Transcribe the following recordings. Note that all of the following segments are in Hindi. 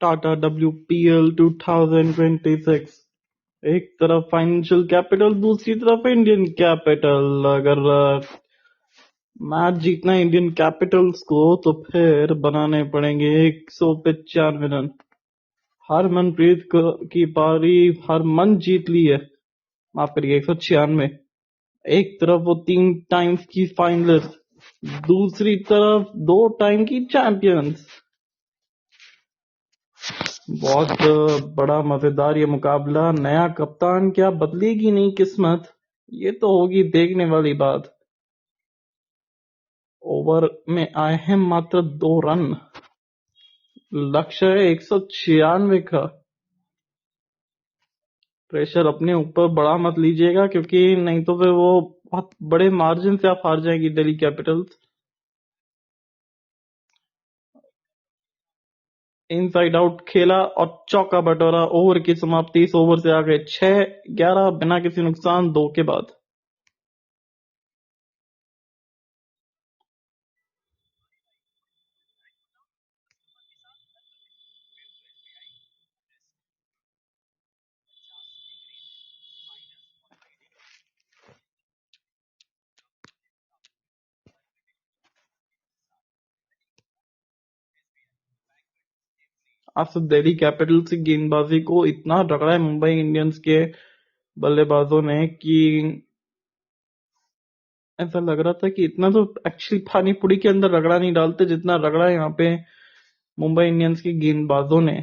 टाटा WPL 2026। एक तरफ फाइनेंशियल कैपिटल, दूसरी तरफ इंडियन कैपिटल। अगर मैच जीतना है इंडियन कैपिटल्स को तो फिर बनाने पड़ेंगे 195 रन। हरमनप्रीत की पारी हरमन जीत ली है, माफ करिए 196। एक तरफ वो 3 टाइम्स की फाइनलिस्ट, दूसरी तरफ 2 टाइम की चैंपियंस। बहुत बड़ा मजेदार ये मुकाबला। नया कप्तान क्या बदलेगी नहीं किस्मत, ये तो होगी देखने वाली बात। ओवर में आए हैं मात्र 2 रन, लक्ष्य है 196 का। प्रेशर अपने ऊपर बड़ा मत लीजिएगा, क्योंकि नहीं तो फिर वो बहुत बड़े मार्जिन से आप हार जाएगी दिल्ली कैपिटल्स। इनसाइड आउट खेला और चौका बटोरा। ओवर की समाप्ति, इस ओवर से आ गए 6-11 बिना किसी नुकसान 2 के बाद। आज तो दिल्ली कैपिटल्स की गेंदबाजी को इतना रगड़ा है मुंबई इंडियंस के बल्लेबाजों ने कि ऐसा लग रहा था कि इतना तो एक्चुअली पानी पुरी के अंदर रगड़ा नहीं डालते जितना रगड़ा है यहाँ पे मुंबई इंडियंस के गेंदबाजों ने।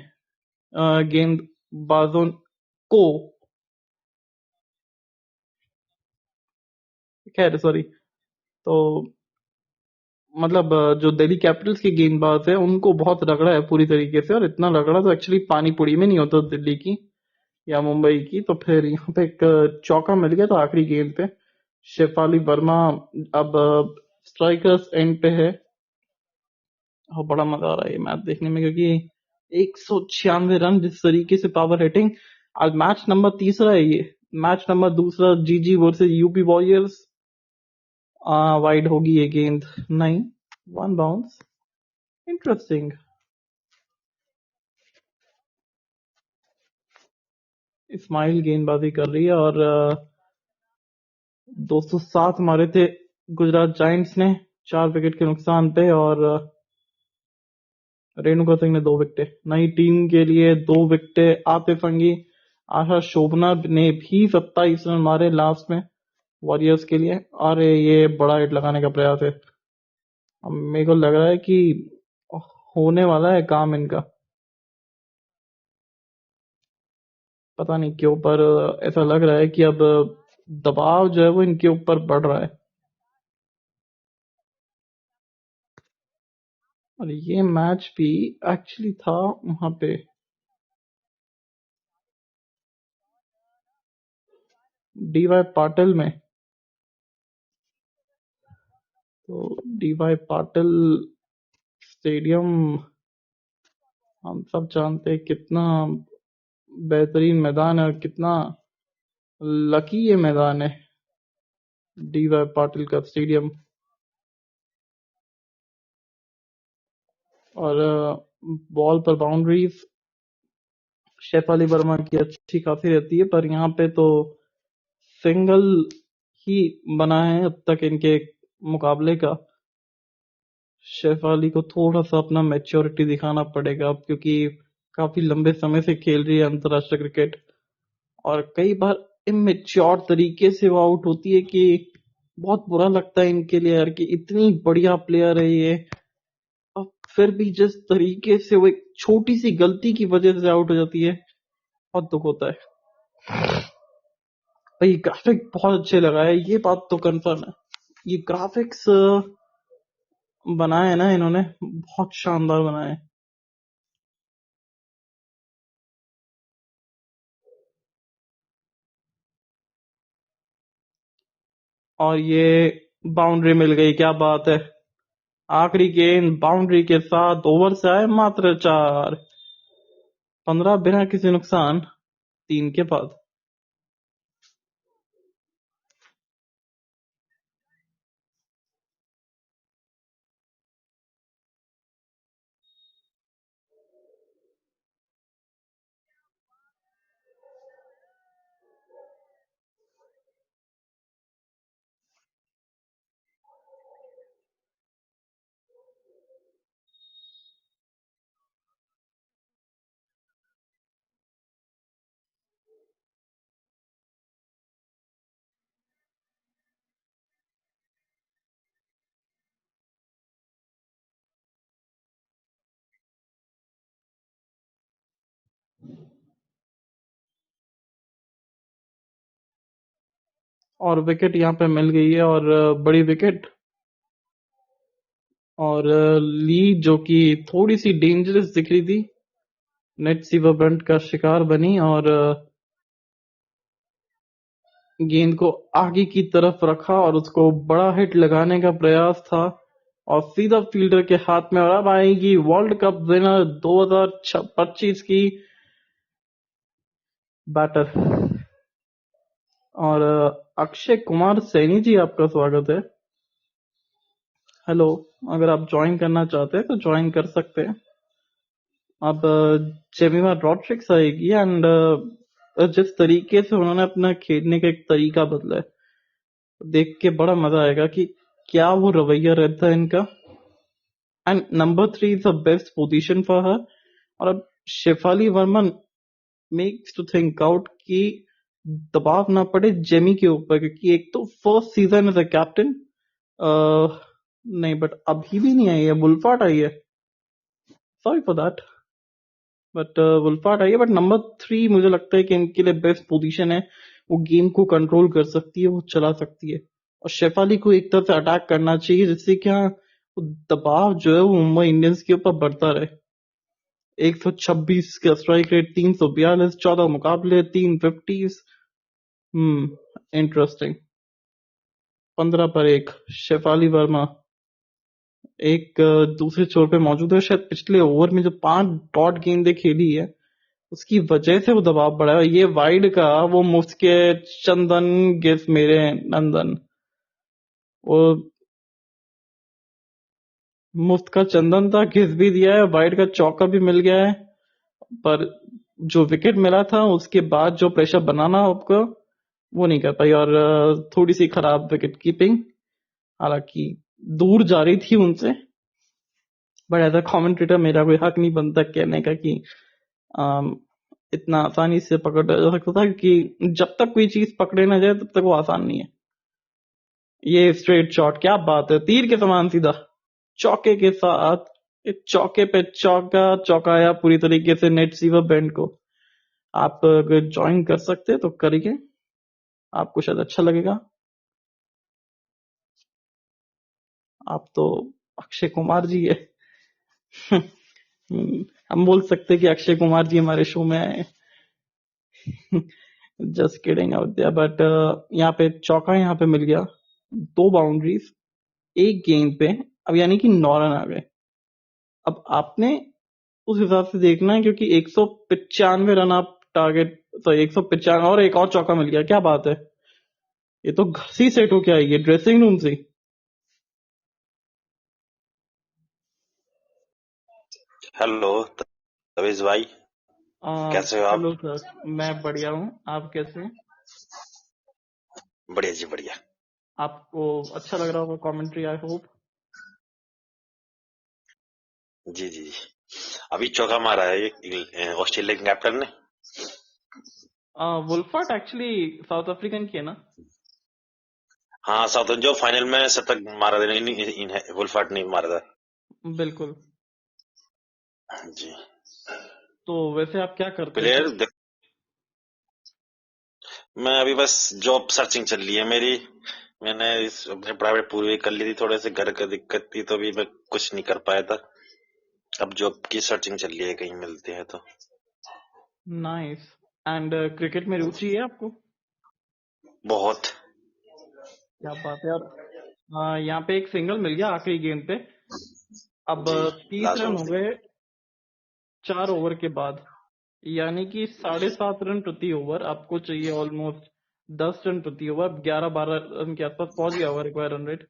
गेंदबाजों को, खैर सॉरी, तो मतलब जो दिल्ली कैपिटल्स के गेंदबाज है उनको बहुत रगड़ा है पूरी तरीके से। और इतना रगड़ा तो एक्चुअली पानी पुरी में नहीं होता दिल्ली की या मुंबई की। तो फिर यहाँ पे एक चौका मिल गया था आखिरी गेंद पे। शेफाली वर्मा अब स्ट्राइकर्स एंड पे है। और बड़ा मजा आ रहा है ये मैच देखने में, क्योंकि 196 रन जिस तरीके से पावर हिटिंग। आज मैच नंबर 3 है ये। मैच नंबर 2 जीजी वर्सेस यूपी वॉरियर्स। वाइड होगी ये गेंद, नहीं, 1 बाउंस। इंटरेस्टिंग। इस्माइल गेंदबाजी कर रही है और 207 मारे थे गुजरात जायंट्स ने 4 विकेट के नुकसान पे। और रेणुका सिंह ने 2 विकेट। नई टीम के लिए 2 विकेट। आतिफ अंगी, आशा शोभना ने भी 27 रन मारे लास्ट में वॉरियर्स के लिए। और ये बड़ा हिट लगाने का प्रयास है। अब मेरे को लग रहा है कि होने वाला है काम इनका, पता नहीं क्यों, पर ऐसा लग रहा है कि अब दबाव जो है वो इनके ऊपर बढ़ रहा है। और ये मैच भी एक्चुअली था वहां पे डीवाई पाटिल में। तो डीवाई पाटिल स्टेडियम हम सब जानते हैं कितना बेहतरीन मैदान है और कितना लकी ये मैदान है, डीवाई पाटिल का स्टेडियम। और बॉल पर बाउंड्रीज शेफाली वर्मा की अच्छी खासी रहती है, पर यहाँ पे तो सिंगल ही बना है अब तक इनके मुकाबले का। शेफाली को थोड़ा सा अपना मैच्योरिटी दिखाना पड़ेगा अब, क्योंकि काफी लंबे समय से खेल रही है अंतरराष्ट्रीय क्रिकेट। और कई बार इमेच्योर तरीके से वो आउट होती है कि बहुत बुरा लगता है इनके लिए यार, कि इतनी बढ़िया प्लेयर है ये, और फिर भी जिस तरीके से वो एक छोटी सी गलती की वजह से आउट हो जाती है, बहुत दुख होता है भाई। ग्राफिक बहुत अच्छे लगाए, ये बात तो कंफर्म है। ये ग्राफिक्स बनाए ना इन्होंने, बहुत शानदार बनाए। और ये बाउंड्री मिल गई, क्या बात है। आखिरी गेंद बाउंड्री के साथ, ओवर से आए मात्र 4, 15 बिना किसी नुकसान 3 के बाद। और विकेट यहाँ पे मिल गई है, और बड़ी विकेट। और ली, जो कि थोड़ी सी डेंजरस दिख रही थी, नेट सीवरब्रंट का शिकार बनी, और गेंद को आगे की तरफ रखा और उसको बड़ा हिट लगाने का प्रयास था, और सीधा फील्डर के हाथ में। और अब आएगी वर्ल्ड कप विनर 2025 की बैटर, और अक्षय कुमार सैनी जी, आपका स्वागत है। हेलो, अगर आप ज्वाइन करना चाहते हैं तो ज्वाइन कर सकते हैं। अब जेमिमा रॉड्रिक्स आएगी, एंड जिस तरीके से उन्होंने अपना खेलने का एक तरीका बदला है, देख के बड़ा मजा आएगा कि क्या वो रवैया रहता है इनका। And number 3 is the best position for her. और अब Shafali Verma makes to think out कि दबाव ना पड़े जेमी के ऊपर, क्योंकि एक तो first season as a captain, नहीं, बट अभी भी नहीं आई है, वुल्फार्ट आई है, sorry for that, but Wolvaardt आई है। बट नंबर 3 मुझे लगता है कि इनके लिए बेस्ट पोजीशन है। वो गेम को कंट्रोल कर सकती है, वो चला सकती है, और शेफाली को एक तरफ से अटैक करना चाहिए, जिससे क्या वो दबाव जो है वो मुंबई इंडियंस के ऊपर बढ़ता रहे। 126 का स्ट्राइक रेट, 342, 14 मुकाबले, 3 50s। इंटरेस्टिंग। 15 पर 1 शेफाली वर्मा एक दूसरे छोर पे मौजूद है। शायद पिछले ओवर में जो 5 डॉट गेंदें खेली है, उसकी वजह से वो दबाव बढ़ा है। ये वाइड का वो मुफ्त के चंदन गिफ मेरे नंदन, वो मुफ्त का चंदन था, घिस भी दिया है, वाइड का चौका भी मिल गया है। पर जो विकेट मिला था उसके बाद जो प्रेशर बनाना आपको, वो नहीं कर पाई, और थोड़ी सी खराब विकेट कीपिंग। हालांकि दूर जा रही थी उनसे, बट एज अ कमेंटेटर मेरा कोई हक नहीं बनता कहने का कि अम, इतना आसानी से पकड़ा जा सकता था, क्योंकि जब तक कोई चीज पकड़े ना जाए तब तक वो आसान नहीं है। ये स्ट्रेट शॉट, क्या बात है, तीर के समान सीधा चौके के साथ। एक चौके पे चौका चौकाया पूरी तरीके से नेट सीवर बैंड को। आप अगर ज्वाइन कर सकते हैं तो करिए, आपको शायद अच्छा लगेगा। आप तो अक्षय कुमार जी है। हम बोल सकते हैं कि अक्षय कुमार जी हमारे शो में आए। Just kidding out there, but यहाँ पे चौका यहाँ पे मिल गया, 2 बाउंड्रीज, एक गेंद पे। अब यानी कि 9 रन आ गए। अब आपने उस हिसाब से देखना है, क्योंकि 195 रन आप टारगेट, तो 195, और एक और चौका मिल गया, क्या बात है। ये तो घसी सेट हो क्या आई है, ड्रेसिंग रूम से। हेलो तवेज भाई, कैसे हो आप? हेलो सर, मैं बढ़िया हूँ, आप कैसे हैं? बढ़िया जी बढ़िया। आपको अच्छा लग रहा होगा कमेंट्री, आई होप। जी जी जी। अभी चौका मारा है ये ऑस्ट्रेलियन कैप्टन ने। वुल्फार्ट एक्चुअली साउथ अफ्रीकन की है ना? हाँ, साउथ जो फाइनल में शतक मारा था, वुल्फार्ट नहीं मारा था। बिल्कुल। जी। तो वैसे आप क्या करते हैं प्लेयर सर? मैं अभी बस जॉब सर्चिंग चल रही है मेरी। मैंने अपने प्राइवेट पूरी कर ली थी, थोड़े से घर का दिक्कत थी तो अभी मैं कुछ नहीं कर पाया था। अब जॉब की सर्चिंग चल रही है, कहीं मिलते हैं तो। नाइस। एंड क्रिकेट में रुचि है आपको? बहुत। क्या बात है यार। यहाँ पे एक सिंगल मिल गया आखिरी गेंद पे। अब जी। 30 लास्ट रन ओवर हो से। गए 4 ओवर के बाद, यानी कि 7.5 रन प्रति ओवर आपको चाहिए, ऑलमोस्ट 10 रन प्रति ओवर। 11-12 रन के आसपास पहुंच गया होगा रिक्वायर रन रेट।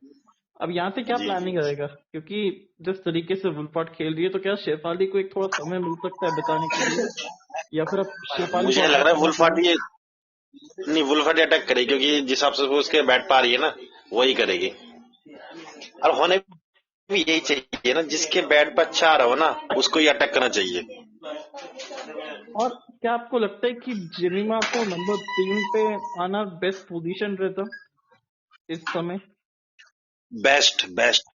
अब यहाँ से क्या जी जी। प्लानिंग रहेगा, क्योंकि जिस तरीके से वुल्फार्ट खेल रही है, तो क्या शेफाली को एक थोड़ा समय मिल सकता है बचाने के लिए, या फिर अब शेफाली को मुझे लग अटैक रहा है करना वुल्फार्ट पड़ेगा? ये नहीं, वुल्फर्ड अटैक करेगी क्योंकि जिस हिसाब से वो उसके बैट पा रही है ना, वही करेगी। और होने भी यही चाहिए ना, जिसके बैट पर अच्छा आ रहा हो ना, उसको ही अटैक करना चाहिए। और क्या आपको लगता है कि जेमिमा को नंबर 3 पे आना बेस्ट पोजीशन रहता इस समय? बेस्ट बेस्ट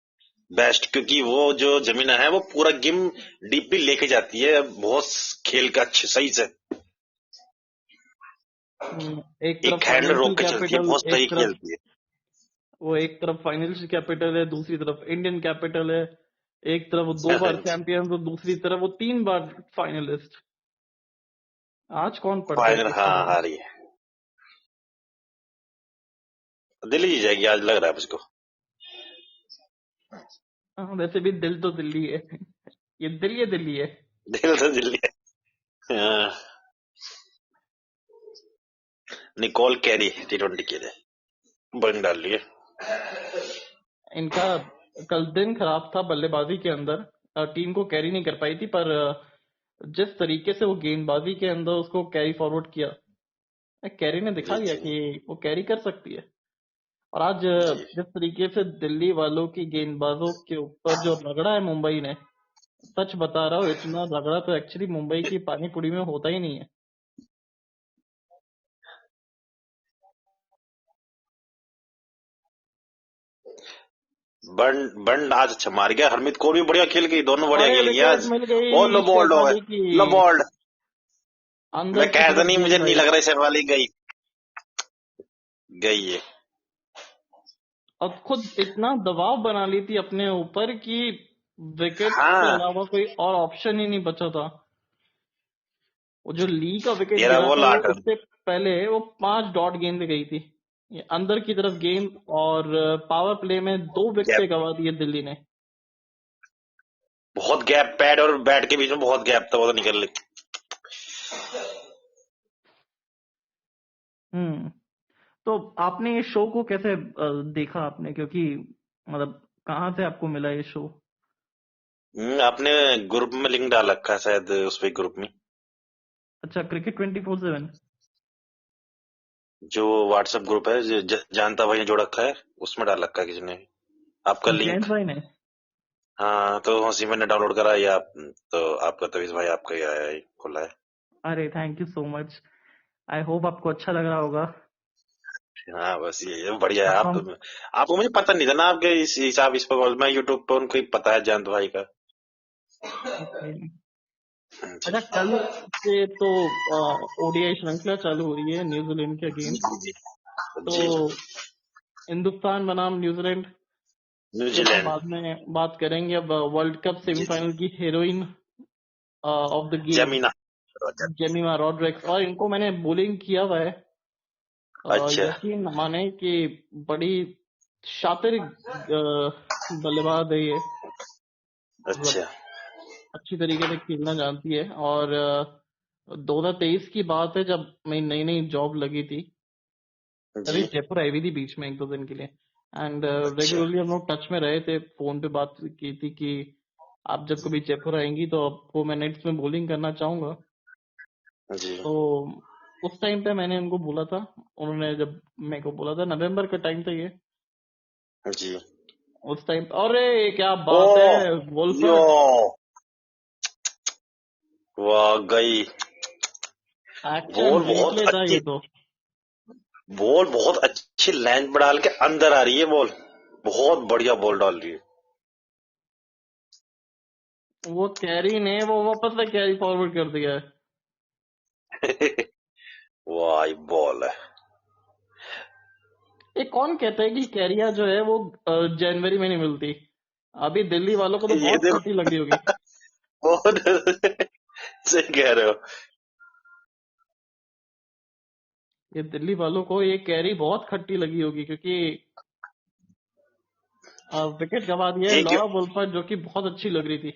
बेस्ट, क्योंकि वो जो जमीन है वो पूरा गेम डीपली लेके जाती है, बहुत खेल का अच्छे सही से। एक तरफ एक हैंड फाइनेंशियल रोक के चलती है, कैपिटल, बहुत सही खेलती है। एक तरफ फाइनेंशियल कैपिटल है, दूसरी तरफ इंडियन कैपिटल है। एक तरफ वो 2 बार चैंपियन, और दूसरी तरफ वो 3 बार फाइनलिस्ट। आज कौन पढ़ता है फाइनल, किसके हाँ बारे में? हारी है। दिल्ली जीत जाएगी आज, लग रहा है मुझको। हाँ, वैसे भी दिल तो दिल्ली है। ये दिल्ली है। दिल तो दिल्ली है। हाँ, निकोल कैरी T20 के लिए बन डाल रही है। इनका कल दिन खराब था बल्लेबाजी के अंदर। टीम को कैरी नहीं कर पाई थी, पर जिस तरीके से वो गेंदबाजी के अंदर उसको कैरी फॉरवर्ड किया, कैरी ने दिखा जी दिया जी कि वो कैरी कर सकती है। और आज जी। जिस तरीके से दिल्ली वालों की गेंदबाजों के ऊपर जो रगड़ा है मुंबई ने, सच बता रहा हूँ, इतना रगड़ा तो एक्चुअली मुंबई की पानी पुरी में होता ही नहीं है। बंड आज अच्छा मार गया। हरमीत कौर भी बढ़िया खेल गई, दोनों बढ़िया अरे खेल गई विकेट आज। मिल बहुत गई लो बोल्ड हो गए। शेफाली की, लो बोल्ड। अंदर मैं की कह तो तरफ नहीं, मुझे गेंद नहीं आई। लग रहा शेफाली गई। गई है। और खुद इतना दबाव बना ली थी अपने ऊपर कि विकेट के हाँ, अलावा कोई और ऑप्शन ही नहीं बचा था। वो जो ली का विकेट तेरा गिरा वो था, वो लाटर। उससे पहले वो 5 डॉट गेंद गई थी, ये अंदर की तरफ गेंद। और पावर प्ले में 2 विकेटें गैप, गंवा दिए दिल्ली ने। बहुत गैप, पैड और बैट के बीच में बहुत गैप था, वो तो निकल ली। हम्म। तो आपने ये शो को कैसे देखा आपने, क्योंकि मतलब कहाँ से आपको मिला ये शो? आपने ग्रुप में लिंक डाल रखा है शायद, उस पे ग्रुप में अच्छा, क्रिकेट 24/7। जो व्हाट्सएप ग्रुप है, जो जानता भाई ने जोड़ रखा है, उसमें डाल रखा है किसी ने आपका और जयंत लिंक। भाई ने? हाँ, तो उसी मैंने डाउनलोड करा या तो आपका तविश भाई आपका ही आया है, खुला है। अरे thank you so much. I hope आपको अच्छा लग रहा होगा। हाँ बस ये बढ़िया है। अब आप हम आपको मुझे पता नहीं था ना आपके इस हिसाब, इस पर मैं यूट्यूब पर उनको ही पता है जानत भाई का। ओके। जी अच्छा, कल से तो ओडीआई श्रृंखला चालू हो रही है न्यूजीलैंड के जी अगेंस्ट। जी तो जी। हिंदुस्तान बनाम न्यूजीलैंड, ये तो न्यूजीलैंड। बाद में बात करेंगे। अब वर्ल्ड कप जी जी। सेमीफाइनल की हीरोइन ऑफ द गेम, जमीना। जेमिमा रॉड्रिक्स, और इनको मैंने बोलिंग किया हुआ है। अच्छा यकीन न माने कि बड़ी शातिर बल्लेबाज है ये। मतलब अच्छा। अच्छी तरीके से खेलना जानती है। और 2023 की बात है, जब मेरी नई नई जॉब लगी थी, तभी जी। जयपुर आई हुई थी बीच में 1-2 दिन के लिए। एंड अच्छा। रेगुलरली हम लोग टच में रहे थे, फोन पे बात की थी कि आप जब कभी जयपुर आएंगी तो आपको मैं नेट्स में बॉलिंग करना चाहूंगा। जी तो उस टाइम पे मैंने उनको बोला था, उन्होंने जब मेरे को बोला था, नवंबर का टाइम था ये। जी। उस टाइम, अरे क्या ओ बात है यो, वोल्फर्ट! वाह गई। एक्शन बॉल बहुत रिप्ले था अच्छी, ये तो। बॉल बहुत अच्छी लाइन पर डाल के अंदर आ रही है बॉल। बहुत बढ़िया बॉल डाल रही है। वो कैरी ने वो वापस से कैरी फॉरवर्ड कर दिया है। वाह ये बॉल है। ये कौन कहता है कि कैरिया जो है वो जनवरी में नहीं मिलती? अभी दिल्ली वालों को तो ये बहुत देखो, खट्टी लग रही होगी। बहुत सही कह रहे हो। ये दिल्ली वालों को ये कैरी बहुत खट्टी लगी होगी, क्योंकि विकेट गंवा दिया है एक लॉरा वोल्फर्ट, जो कि बहुत अच्छी लग रही थी।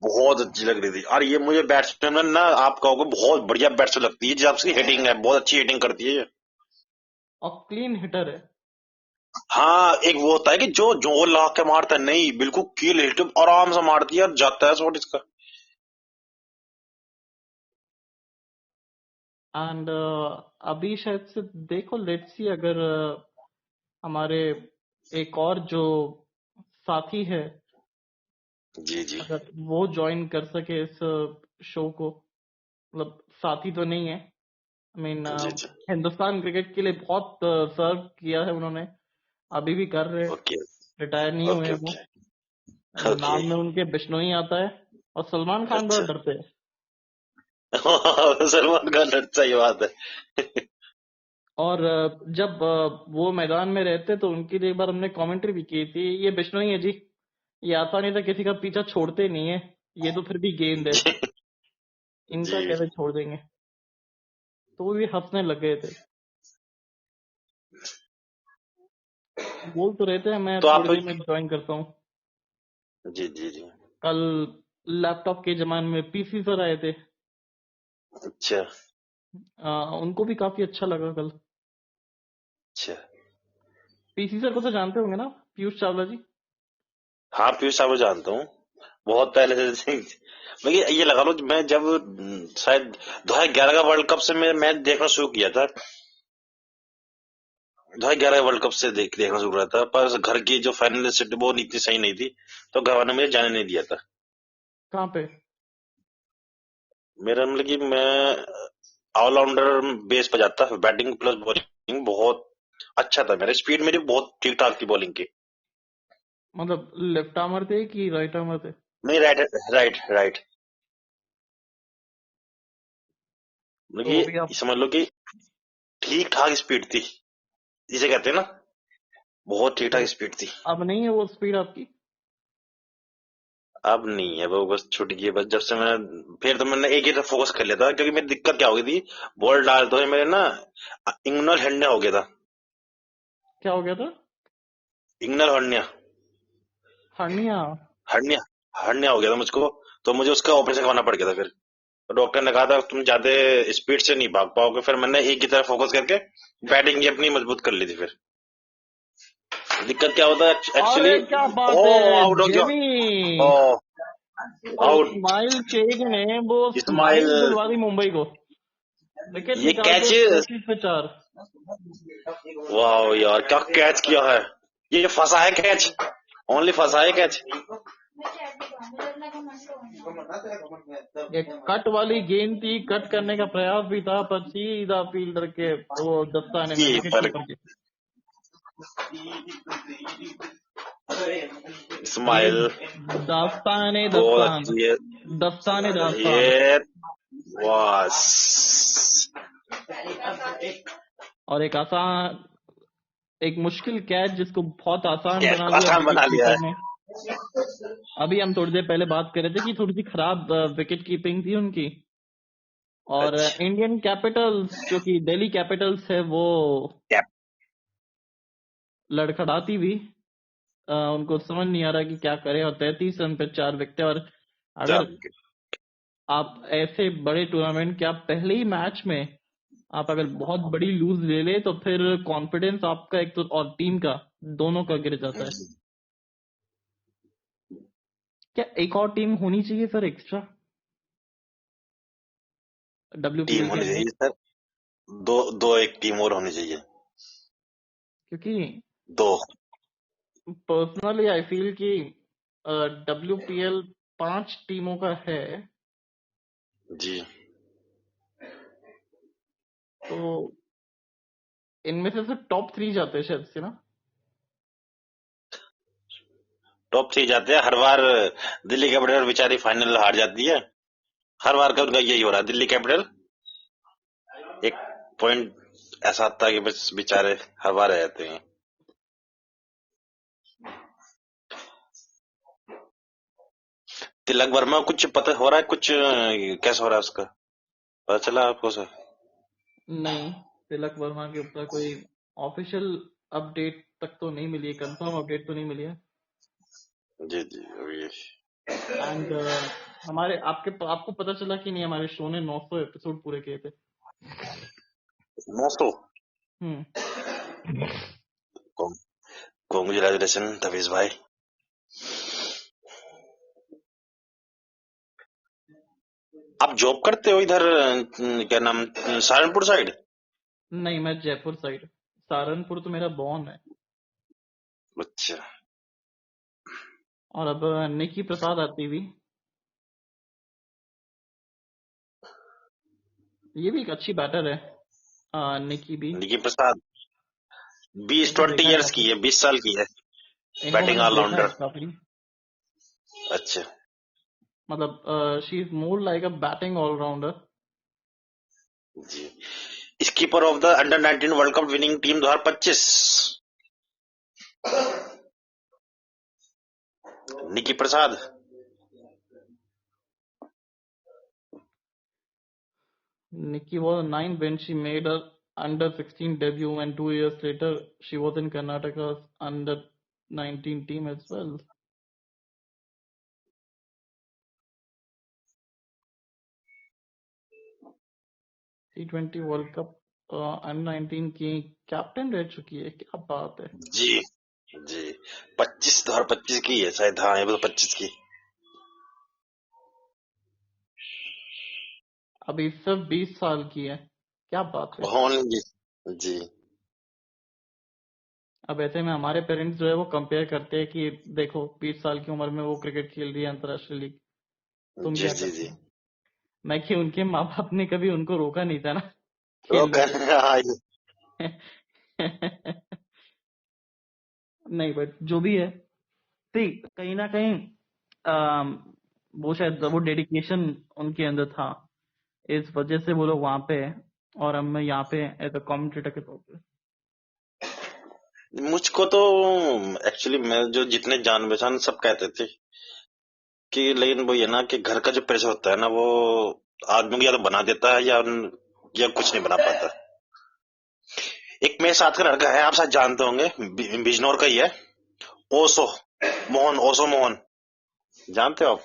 बहुत अच्छी लग रही थी। और ये मुझे बैट्समैन ना, आप कहोगे बहुत बढ़िया बैट्समैन लगती है, जब उसकी हिटिंग है बहुत अच्छी हिटिंग करती है ये। और क्लीन हिटर है। हाँ, एक वो होता है कि जो जो ला के मारता है, नहीं बिल्कुल कील हिट आराम से मारती है और जाता है शॉट इसका। एंड अभी शायद से देखो, लेट्स सी, अगर हमारे एक और जो साथी है, जी जी अगर वो ज्वाइन कर सके इस शो को। मतलब साथी तो नहीं है, आई मीन जी जी। हिंदुस्तान क्रिकेट के लिए बहुत सर्व किया है उन्होंने, अभी भी कर रहे हैं, ओके रिटायर नहीं हुए ओके हैं वो। Okay okay. नाम में उनके बिश्नोई आता है। और सलमान खान बड़ा अच्छा। डरते हैं। सलमान खान, सही बात है। और जब वो मैदान में रहते तो उनके लिए एक बार हमने कमेंट्री भी की थी, ये बिश्नोई है जी, ये आसानी से किसी का पीछा छोड़ते नहीं है, ये तो फिर भी गेंद है, इनका जी। कैसे छोड़ देंगे। तो वो भी हंसने लग गए थे। बोल तो रहते हैं मैं तो थोड़ी आप देर में ज्वाइन करता हूँ। जी जी जी। कल लैपटॉप के जमाने में पीसी सर आए थे, अच्छा उनको भी काफी अच्छा लगा कल। अच्छा। पीसी सर को तो जानते होंगे ना, पीयूष चावला जी। हाँ पीयूष साहब को जानता हूँ, बहुत पहले से। मैं ये लगा लो कि मैं जब शायद 2011 का वर्ल्ड कप से मैं मैच देखना शुरू किया था। 2011 वर्ल्ड कप से देखना शुरू किया था, पर घर की जो फाइनल सेट वो इतनी सही नहीं थी, तो घर वालों ने मुझे जाने नहीं दिया था। कहाँ पे? मेरा मतलब कि मैं ऑलराउंडर बेस पे जाता, बैटिंग प्लस बॉलिंग बहुत अच्छा था, मेरा स्पीड मेरी बहुत ठीक ठाक थी बॉलिंग की। मतलब लेफ्ट आर्मर थे कि राइट आर्मर थे? नहीं, राइट राइट राइट। मतलब तो अभी कि आप, समझ लो कि ठीक ठाक स्पीड थी, जिसे कहते हैं ना, बहुत ठीक तो ठाक स्पीड थी। अब नहीं है वो स्पीड आपकी? अब नहीं है वो, बस छूट गई है। बस जब से मैं, फिर तो मैंने एक ही तरफ फोकस कर लिया था, क्योंकि मेरी दिक्कत क्या हो गई थी, बॉल डालते हुए मेरे ना इंगनल हर्निया हो गया था। क्या हो गया था? इंगनल हर्निया, हर्निया? हर्निया हर्निया हो गया था मुझको, तो मुझे उसका ऑपरेशन करवाना पड़ गया था। फिर तो डॉक्टर ने कहा था तुम ज्यादा स्पीड से नहीं भाग पाओगे, फिर मैंने एक ही तरफ फोकस करके बैटिंग अपनी मजबूत कर ली थी। फिर दिक्कत क्या होता है एक्चुअली, अरे क्या बात ओ है आउट हो गया, जेमी! ओ तो आउट। इस्माइल शेख ने वो इस्माइल, स्माइल दिलवा दी मुंबई को, विकेट ये निकाल कैच, के 35 पे 4। वाह यार क्या कैच किया है, ये फंसा है कैच, ओनली फंसा है कैच। एक कट वाली गेंद थी, कट करने का प्रयास भी था, पर सीधा फील्डर के वो दस्ताने में, विकेट कीपर कीपर के। ये इस्माइल दास्ताने बहुत दस्तान, अच्छी है दस्ताने दास्तान। ये, वाह। और एक आसान, एक मुश्किल कैच जिसको बहुत आसान कैच बना को दिया आसान विकेट बना लिया कीपर है। ने। अभी हम थोड़ी देर पहले बात कर रहे थे कि थोड़ी सी खराब विकेट कीपिंग थी उनकी। और अच्छा इंडियन कैपिटल्स, जो कि दिल्ली कैपिटल्स है, वो कैप, लड़खड़ाती भी, उनको समझ नहीं आ रहा कि क्या करे। और 33 रन पे 4 विकेट। और अगर आप ऐसे बड़े टूर्नामेंट के आप पहले ही मैच में आप अगर बहुत बड़ी लूज ले ले, तो फिर कॉन्फिडेंस आपका एक तो और टीम का, दोनों का गिर जाता है। क्या एक और टीम होनी चाहिए सर एक्स्ट्रा टीम डब्ल्यूपीएल के होनी अंदर? चाहिए सर, दो दो एक टीम और होनी चाहिए, क्योंकि दो। पर्सनली आई फील कि डब्ल्यूपीएल 5 टीमों का है, जी तो इनमें से टॉप 3 जाते हैं शायद से ना। टॉप थ्री जाते हैं हर बार। दिल्ली कैपिटल बेचारी फाइनल हार जाती है, हर बार का उनका यही हो रहा है। दिल्ली कैपिटल एक पॉइंट ऐसा आता है कि बस बेचारे हर बार रह जाते हैं। तिलक वर्मा कुछ पता हो रहा है, कुछ कैसा हो रहा है उसका, पता चला आपको सर? नहीं, तिलक वर्मा के ऊपर कोई ऑफिशियल अपडेट तक तो नहीं मिली है, कंफर्म अपडेट तो नहीं मिली है। जी जी अभी एंड हमारे आपको पता चला कि नहीं, हमारे शो ने 900 एपिसोड पूरे किए थे। 900। हम्म। कॉन्ग्रेचुलेशन तवेश भाई। आप जॉब करते हो इधर क्या नाम, सहारनपुर साइड? नहीं, मैं जयपुर साइड, सहारनपुर तो मेरा बॉर्न है। अच्छा और अब निकी प्रसाद आती हुई, ये भी एक अच्छी बैटर है, निकी भी। निकी प्रसाद बीस इनको 20 देखा है ईयर्स की काफी, है, 20 साल की है, इनको बैटिंग मैंने देखा है ऑलराउंडर। काफी। अच्छा मतलब she is more like a batting allrounder. जी। Keeper of the under 19 World Cup winning team 2025, Nikki Prasad. Nikki was 9 when she made her under-16 debut, and 2 years later she was in Karnataka's under-19 team as well. T20 world cup under-19 की कैप्टन रह चुकी है, क्या बात है। जी जी 2025 की है शायद, हाँ ये 25 की। अभी सिर्फ 20 साल की है, क्या बात है। होंगी जी। अब ऐसे में हमारे पेरेंट्स जो है वो कंपेयर करते हैं कि देखो 20 साल की उम्र में वो क्रिकेट खेल रही है अंतर्राष्ट्रीय लीग, तुम जी क्या जी करते जी हो। मैं कि उनके माँ बाप ने कभी उनको रोका नहीं था ना तो खेलने से। हाँ, नहीं बट जो भी है, सी कहीं ना कहीं अम, वो शायद वो डेडिकेशन उनके अंदर था, इस वजह से वो लोग वहां पे है और हम यहाँ पे एज अ कमेंटेटर के तौर पे। मुझको तो एक्चुअली मैं जो जितने जान पहचान सब कहते थे कि, लेकिन वो ये ना कि घर का जो प्रेशर होता है ना वो आदमी को या तो बना देता है या कुछ नहीं बना पाता। एक मेरे साथ का लड़का है, आप शायद जानते होंगे, बिजनौर का ही है, ओसो ओसो मोहन, जानते हो आप?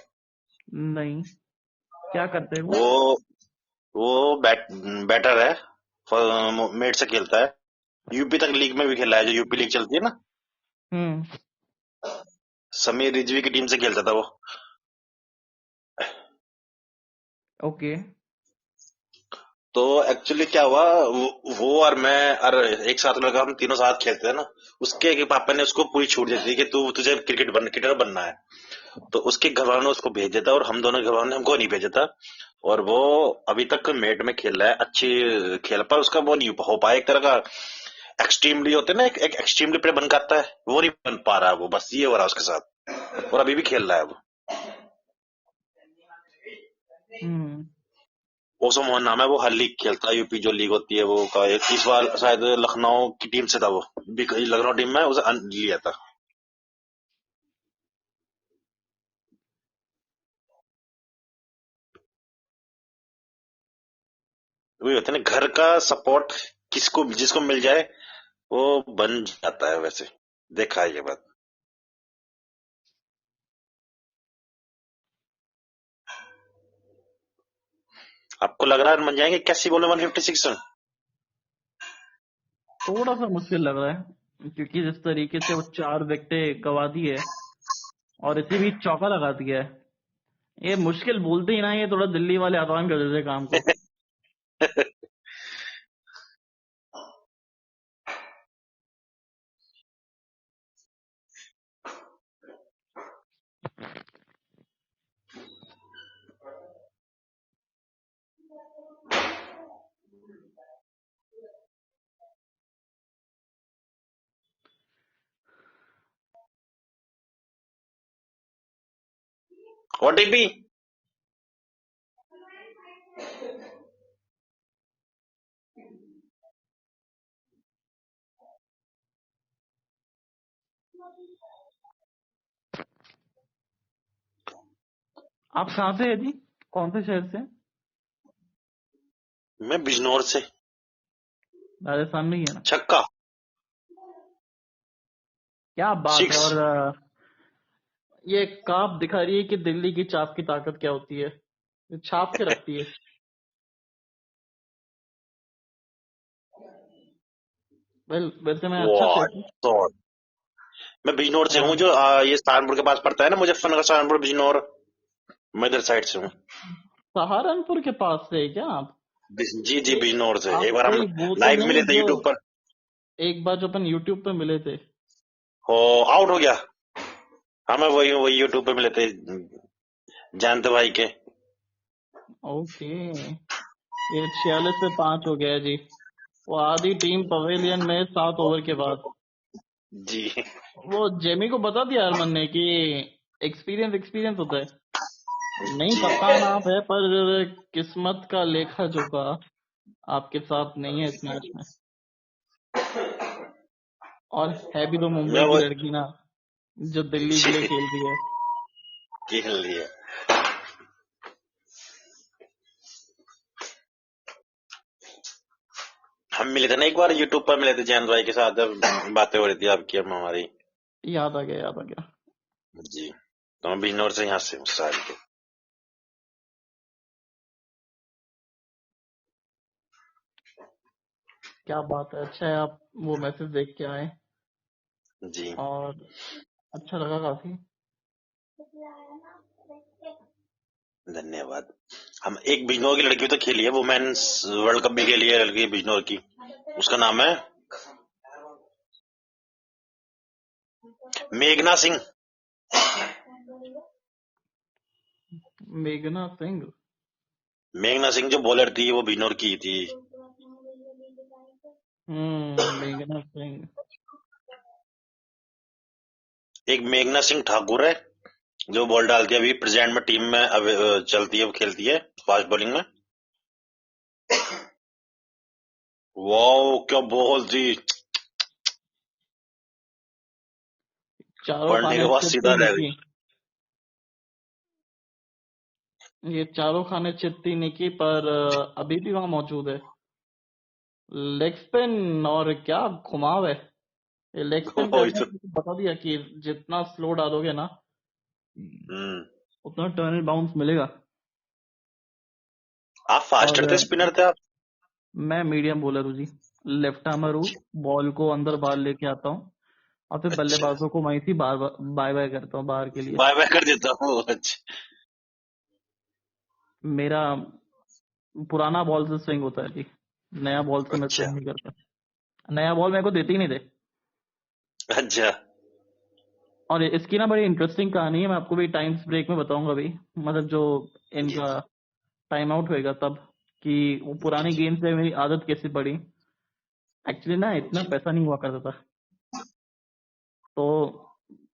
नहीं, क्या करते हैं वो। वो बैटर है, मेट से खेलता है, यूपी तक लीग में भी खेला है, जो यूपी लीग चलती है ना, हम्म, समीर रिजवी की टीम से खेलता था वो। ओके। तो एक्चुअली क्या हुआ, वो और मैं और एक साथ लड़का, हम तीनों साथ खेलते हैं ना, उसके पापा ने उसको पूरी छूट दी थी कि तुझे क्रिकेटर बनना है। तो उसके घर वालों ने उसको भेज देता और हम दोनों घर वालों ने हमको नहीं भेजा था। और वो अभी तक मेट में खेल रहा है, अच्छी खेल, पर उसका वो नहीं हो पाया, एक तरह का एक्सट्रीमली होते हैं ना, एक एक्सट्रीमली प्लेयर बन के आता है, वो नहीं बन पा रहा है वो, बस ये हो रहा है उसके साथ, और अभी भी खेल रहा है वो। हम्म, ओसो मोहन नाम है, वो हर लीग खेलता है, यूपी जो लीग होती है वो का, इस बार शायद लखनऊ की टीम से था वो, लखनऊ टीम में उसे लिया था। वही होता है ना, घर का सपोर्ट किसको जिसको मिल जाए वो बन जाता है, वैसे देखा है ये बात। आपको लग रहा है बन जाएंगे 81 बॉल में 156 रन? थोड़ा सा मुश्किल लग रहा है क्योंकि जिस तरीके से वो 4 विकेटें गवा दी है और इसी बीच चौका लगा दिया है, ये मुश्किल बोलते ही ना, ये थोड़ा दिल्ली वाले आसान कर देते काम को। ओटीपी आप कहाँ से है जी, कौन से शहर से। मैं बिजनौर से। राजस्थान में ही है ना, छक्का क्या बात है। 6। और ये काप दिखा रही है कि दिल्ली की चाप की ताकत क्या होती है, ये छाप के रखती है। वैसे मैं अच्छा वाह शहर तो मैं बिजनौर से हूँ, हूँ। जो ये सहारनपुर के पास पड़ता है ना, मुजफ्फरनगर, सहारनपुर, बिजनौर, मैं इधर साइड से हूँ। सहारनपुर के पास से है क्या आप। जी जी बिजनौर से। आप एक बार हम कोई वो तो लाइव नहीं मिले थे जो यूट्यूब पर। एक बार जो अपन यूट्यूब पे मिले थे। हो आउट हो गया। हाँ मैं वही हूँ, वही यूट्यूब पे मिले थे, जानते भाई के। ओके, ये 46 पे 5 हो गया है जी। वो आधी टीम पवेलियन में 7 ओवर के बाद। जी वो जेमी को बता दिया हरमन ने कि एक्सपीरियंस एक्सपीरियंस होता है, नहीं जी पता नाम है पर किस्मत का लेखा जोखा आपके साथ नहीं है इस मैच में, और है भी तो मुंबई मैं की वो लड़की ना, जो दिल्ली के लिए खेल रही है। खेल लिया। हम मिले थे ना एक बार, यूट्यूब पर मिले थे जयंत भाई के साथ, जब बातें हो रही थी आपकी और हमारी। याद आ गया, याद आ गया। जी। तो मैं बिजनौर से यहाँ से ससुराल के। क्या बात है, अच्छा है आप वो मैसेज देख के आए, जी। और अच्छा लगा काफी। धन्यवाद। हम एक बिजनौर की लड़की भी तो खेली है, वुमेन्स वर्ल्ड कप भी खेली है लड़की बिजनौर की। उसका नाम है मेघना सिंह। मेघना सिंह। मेघना सिंह जो बॉलर थी वो बिजनौर की थी। मेघना सिंह। एक मेघना सिंह ठाकुर है जो बॉल डालती है, अभी प्रेजेंट में टीम में चलती है, वो खेलती है फास्ट बॉलिंग में। वाओ क्या बॉल थी, चारों पढ़ने खाने के बाद चित्ती सीधा रह गई। निकी, ये चारों खाने चित्ती निकी, पर अभी भी वहां मौजूद है। लेग स्पिन, और क्या घुमाव है। ये लेग स्पिन वही करने तो। से बता दिया कि जितना स्लो डालोगे ना, हम्म। उतना टर्न एंड बाउंस मिलेगा। आप और फास्टर थे स्पिनर थे आप? मैं मीडियम बॉलर हूँ जी, लेफ्ट आर्मर हूँ। अच्छा। बॉल को अंदर बाहर लेके आता हूँ, और फिर अच्छा, बल्लेबाजों को वहीं से बार बाय बाय करता हूँ बाहर के लिए। बाय बाय कर देता हूँ। अच्छा। मेरा पुराना बॉल से स्विंग होता है जी, नया बॉल से मैं अच्छा। स्विंग नहीं करता। नया बॉल मेरे को देते ही नहीं थे। अच्छा। और इसकी ना बड़ी इंटरेस्टिंग कहानी है, मैं आपको भी टाइम्स ब्रेक में बताऊंगा अभी, मतलब जो जी। इनका टाइम आउट होएगा तब, कि वो जी। पुरानी जी। गेम से मेरी आदत कैसे पड़ी। एक्चुअली ना इतना जी। पैसा नहीं हुआ करता था, तो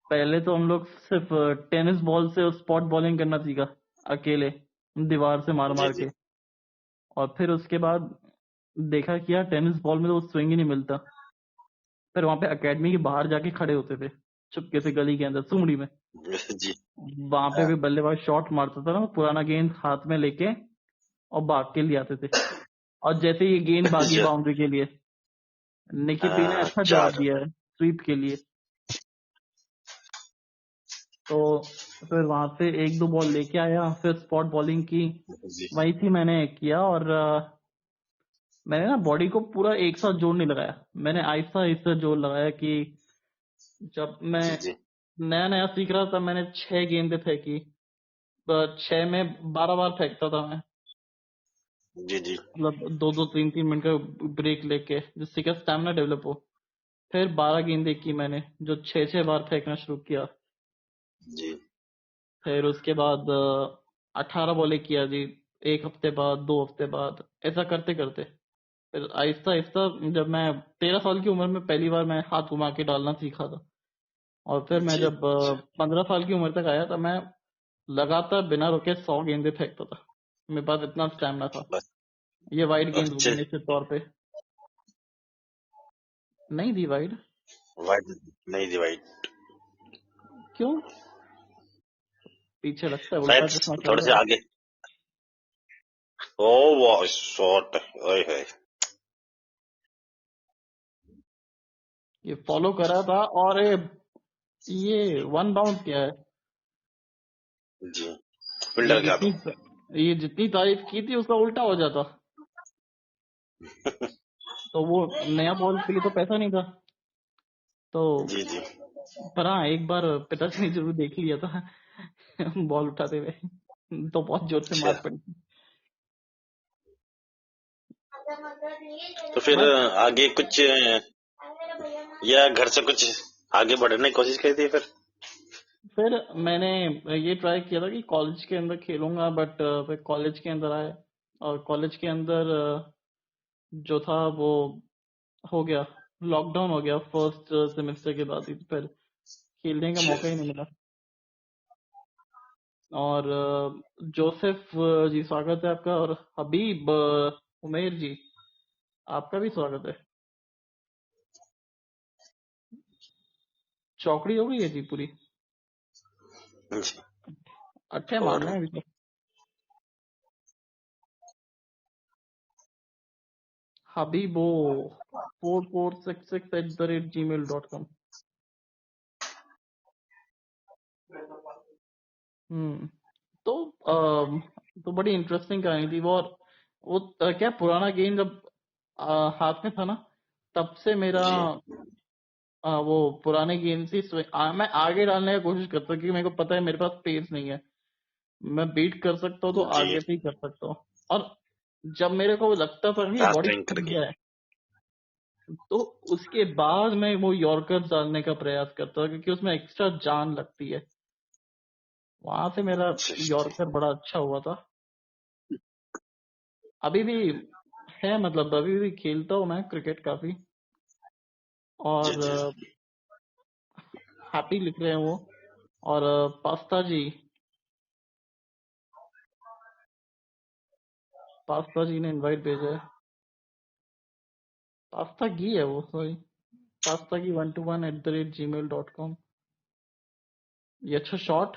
पहले तो हम लोग सिर्फ टेनिस बॉल से स्पॉट बॉलिंग करना सीखा, अकेले दीवार से मार जी। मार जी। के। और फिर उसके बाद देखा कि यार टेनिस बॉल में तो स्विंग ही नहीं मिलता। फिर वहां पे एकेडमी के बाहर जाके खड़े होते थे, चुपके से गली के अंदर सुमड़ी में। जी। वहां पे हाँ। भी बल्लेबाज शॉट मारता था ना, पुराना गेंद हाथ में लेके और भाग के लिए आते थे। और जैसे ही ये गेंद भागी अच्छा। बाउंड्री के लिए, निकी पी ने हाँ, अच्छा जवाब चार। दिया है स्वीप के लिए। तो फिर वहां से एक दो बॉल लेके आया, फिर स्पॉट बॉलिंग की। जी। वही थी मैंने किया, और मैंने ना बॉडी को पूरा एक साथ जोर नहीं लगाया, मैंने आहिस्ता आहिस्ता जोर लगाया। कि जब मैं जी। जी। नया नया सीख रहा था, मैंने 6 गेंदें फेंकी, 6 में 12 बार फेंकता था मैं। जी। जी। मतलब दो दो तीन तीन मिनट का ब्रेक लेके, जिससे क्या स्टैमिना डेवलप हो। फिर 12 गेंदें की मैंने, जो 6 6 बार फेंकना शुरू किया। जी। फिर उसके बाद 18 बॉलें किया जी, 1 हफ्ते बाद, 2 हफ्ते बाद, ऐसा करते करते फिर आहिस्ता आहिस्ता, जब मैं 13 साल की उम्र में पहली बार मैं हाथ घुमा के डालना सीखा था। और फिर मैं जी। जब 15 साल की उम्र तक आया, तब मैं लगातार बिना रुके 100 गेंदें फेंकता था। मेरे पास इतना स्टैमिना था। बस। ये वाइड गेंद होगी अच्छा। निश्चित तौर पे। नहीं दी वाइड। वाइट नहीं थी, वाइट। क्यों? पीछे लगता है उल्टा शायद चश्मा चल थोड़े से रहा है। आगे। ओ वाह शॉट। ओए है। ये फॉलो करा था, और ये वन बाउंड क्या है। जी। ये फील्डर क्या जितनी तो। ये जितनी तारीफ की थी उसका उल्टा हो जाता। तो वो नया बॉल के लिए तो पैसा नहीं था। तो जी। जी। पर हाँ, एक बार पिताजी ने जरूर देख लिया था बॉल उठाते हुए, तो बहुत जोर से अच्छा। मार पड़ी। तो फिर बस आगे कुछ, या घर से कुछ आगे बढ़ने की कोशिश करी थी फिर? फिर मैंने ये ट्राई किया था कि कॉलेज के अंदर खेलूंगा, बट फिर कॉलेज के अंदर आए, और कॉलेज के अंदर जो था वो हो गया, लॉकडाउन हो गया फर्स्ट सेमेस्टर के बाद ही। फिर खेलने का अच्छा। मौका ही नहीं मिला। और जोसेफ जी, स्वागत है आपका, और हबीब उमेर जी, आपका भी स्वागत है। चौकड़ी हो गई है जी पूरी? जी, अट्ठे और मारने हैं अभी तो। हबीबो 4466@gmail.com। तो तो बड़ी इंटरेस्टिंग कहानी थी वो। और वो क्या पुराना गेम जब हाथ में था ना, तब से मेरा जी, वो पुराने गेम से मैं आगे डालने का कोशिश करता हूँ, क्योंकि मेरे को पता है मेरे पास पेस नहीं है। मैं बीट कर सकता हूँ तो जी, आगे से ही कर सकता हूँ। और जब मेरे को लगता था कि फास्ट बॉडी रैंक थक करके। गया है, तो उसके बाद मैं वो यॉर्कर डालने का प्रयास करता हूँ, क्योंकि उसमें एक्स्ट्रा जान लगती है। वहां से मेरा जी, यॉर्कर बड़ा अच्छा हुआ था। अभी भी है, मतलब अभी भी खेलता हूँ मैं क्रिकेट काफी। जी, और जी, हैप्पी लिख रहे हैं वो। और पास्ता जी ने इनवाइट भेजा है। पास्ता घी है वो, सॉरी। पास्ता की 121@gmail.com। ये अच्छा शॉट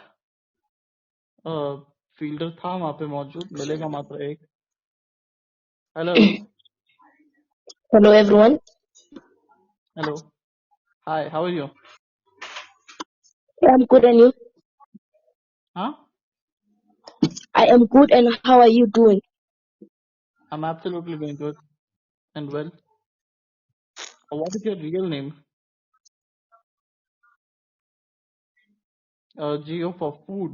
फील्डर था वहां पे मौजूद, मिलेगा मात्र एक। Hello. Hello everyone, hello. Hi, how are you? I'm good and you? हाँ, I am good and how are you doing? I am absolutely going good and well. What is your real name? Geo for Food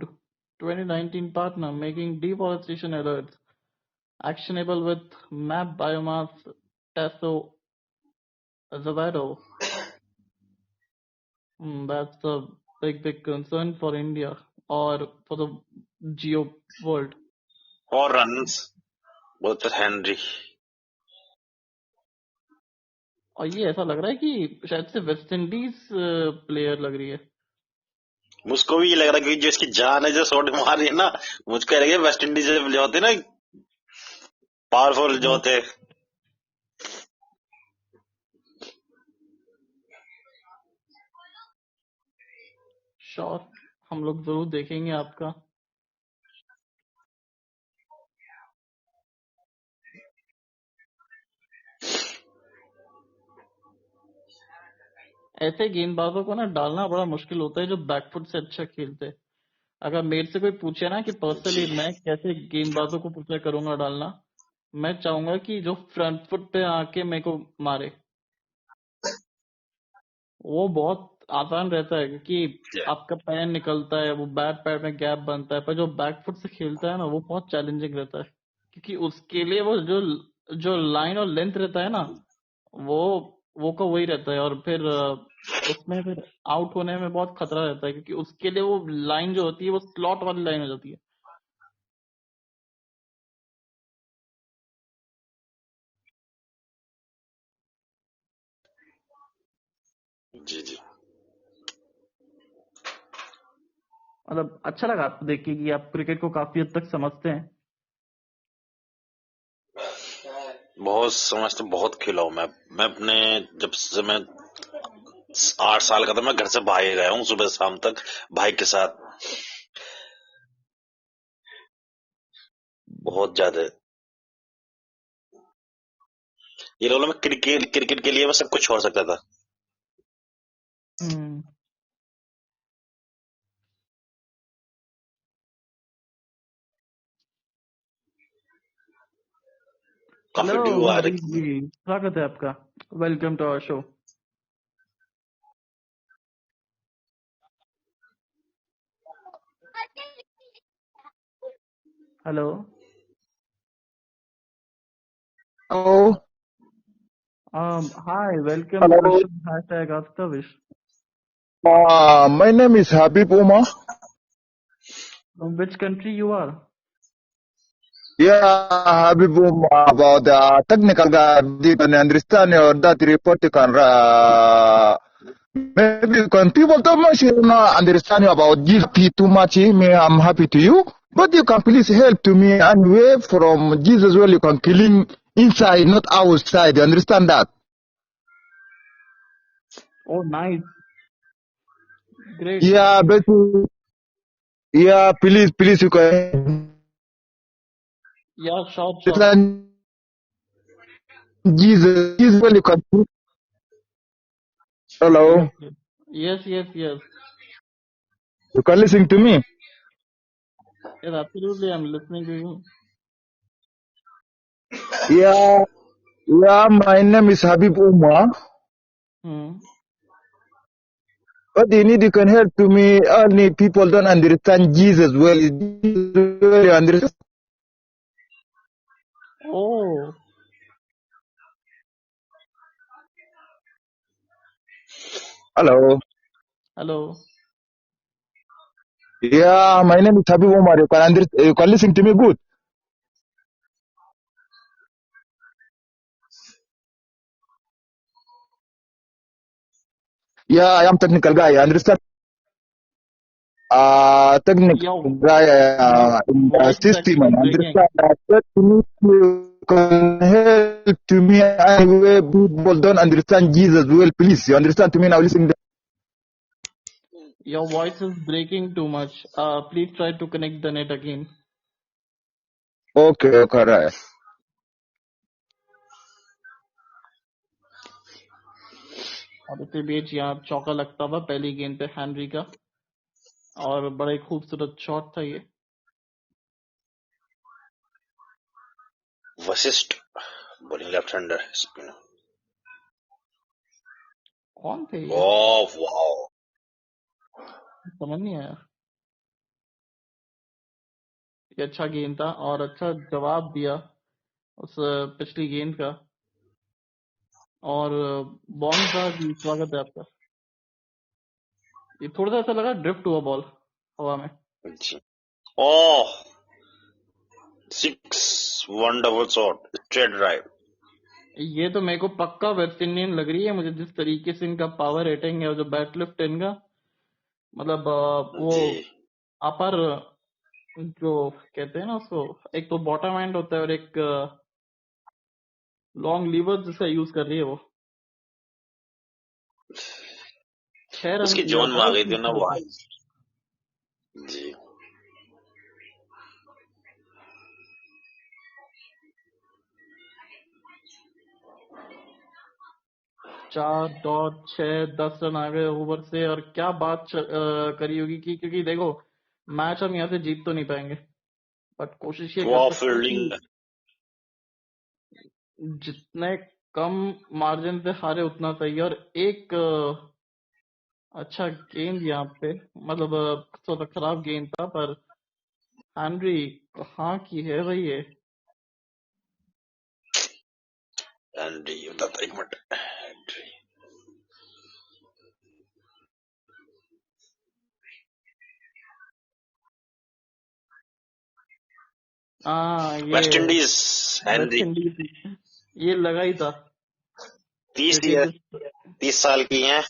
2019 partner making deforestation alerts actionable with map biomass Tasso Zavado. That's a big concern for India or for the Geo world. और रन्स बोलते हेनरी। और ये ऐसा लग रहा है कि शायद से वेस्ट इंडीज प्लेयर लग रही है। मुझको भी ये लग रहा है कि जो इसकी जान है जो शॉट मार रही है ना, मुझको लग रहा है वेस्ट इंडीज जो होते हैं ना, पावरफुल जो होते हैं। श्योर, हम लोग जरूर देखेंगे आपका। ऐसे गेंदबाजों को ना डालना बड़ा मुश्किल होता है जो बैकफुट से अच्छा खेलते हैं। अगर मेरे से कोई पूछे ना कि पर्सनली जी, मैं कैसे गेंदबाजों को प्रेफर करूंगा डालना, मैं चाहूंगा कि जो फ्रंट फुट पे आके मेरे को मारे, वो बहुत आसान रहता है, क्योंकि आपका पैर निकलता है, वो बैट पैर में गैप बनता है। पर जो बैक फुट से खेलता है ना, वो बहुत चैलेंजिंग रहता है, क्योंकि उसके लिए वो जो जो लाइन और लेंथ रहता है ना, वो वो का वही रहता है। और फिर उसमें फिर आउट होने में बहुत खतरा रहता है, क्योंकि उसके लिए वो लाइन जो होती है वो स्लॉट वाली लाइन हो जाती है। जी, जी। मतलब अच्छा लगा आपको देख के कि आप क्रिकेट को काफी हद तक समझते हैं। बहुत समझते, बहुत खेला हूं मैं अपने जब से मैं 8 साल का था, मैं घर से बाहर गया हूँ सुबह शाम तक भाई के साथ, बहुत ज्यादा। ये लोग, मैं क्रिकेट क्रिकेट के लिए मैं सब कुछ छोड़ सकता था। हम्म। हेलो काफी ड्यू आ हबीब रही। जी, स्वागत है आपका। Welcome to our show. Hello. Oh, hi, welcome to the Hello. Show hashtag after wish. My name is Habib Umar. From which country you are? Yeah, Habib Umar. About the technical guy, you can understand or that report you can maybe you can people too much you not understand about GP too much. Me, I'm happy to you, but you can please help to me anyway from Jesus. Well, you can killing inside, not outside. You understand that? Oh, nice. Great. Yeah, but yeah, please, you can Yeah, sure. understand Jesus, well, you can. Hello, Yes. Yes. you can listen to me. Yes, absolutely. I'm listening to you. Yeah, my name is Habib Umar. Hmm. What do you need? You can help to me. Only people don't understand Jesus well. You understand? Oh, Hello. hello. Yeah, my name is Habib Umar. You can listen to me good. Yeah, I am technical guy. You understand? Technical Your guy your in the voice is system. I actually breaking. understand that. But you can help to me anyway. People don't understand Jesus well. Please, you understand to me now? Listen. Your voice is breaking too much. Please try to connect the net again. Okay, right. और इसी बीच यहाँ चौका लगता हुआ पहली गेंद पे हैनरी का, और बड़ा ही खूबसूरत शॉट था ये। Vashishtha bowling left-hander spinner. कौन थे ये? Oh wow! समझ नहीं आया। ये अच्छा गेंद था और अच्छा जवाब दिया उस पिछली गेंद का। और बॉन्ड का जी स्वागत है आपका। ये थोड़ा सा ऐसा लगा ड्रिफ्ट हुआ बॉल हवा में। Oh, 6 wonderful shot, straight drive. ये तो मेरे को पक्का वेस्ट इंडियन लग रही है मुझे, जिस तरीके से इनका पावर रेटिंग है और जो बैट लिफ्ट है इनका, मतलब वो जी अपर जो कहते हैं ना उसको, एक तो बॉटम एंड होता है और एक लॉन्ग लीवर जिसका यूज कर रही है वो। 6 रन उसकी किया जोन में था आ वो गई थी ना तीसरे वो। पे। जी 4.6 10 रन आ गए ओवर से। और क्या बात करी होगी कि, क्योंकि देखो मैच हम यहाँ से जीत तो नहीं पाएंगे, बट कोशिश ये कर वाह सकते हैं फील्डिंग। कि जितने कम मार्जिन से हारे उतना सही है। और एक अच्छा गेंद यहाँ पे, मतलब थोड़ा खराब गेंद था, पर हैनरी कहाँ की है भाई ये। एंड्री बताता एक मिनट। एंड्री ये West Indies West Andre Indies, ये लगा ही था 30 क्योंकि जिस 30 साल की हैं।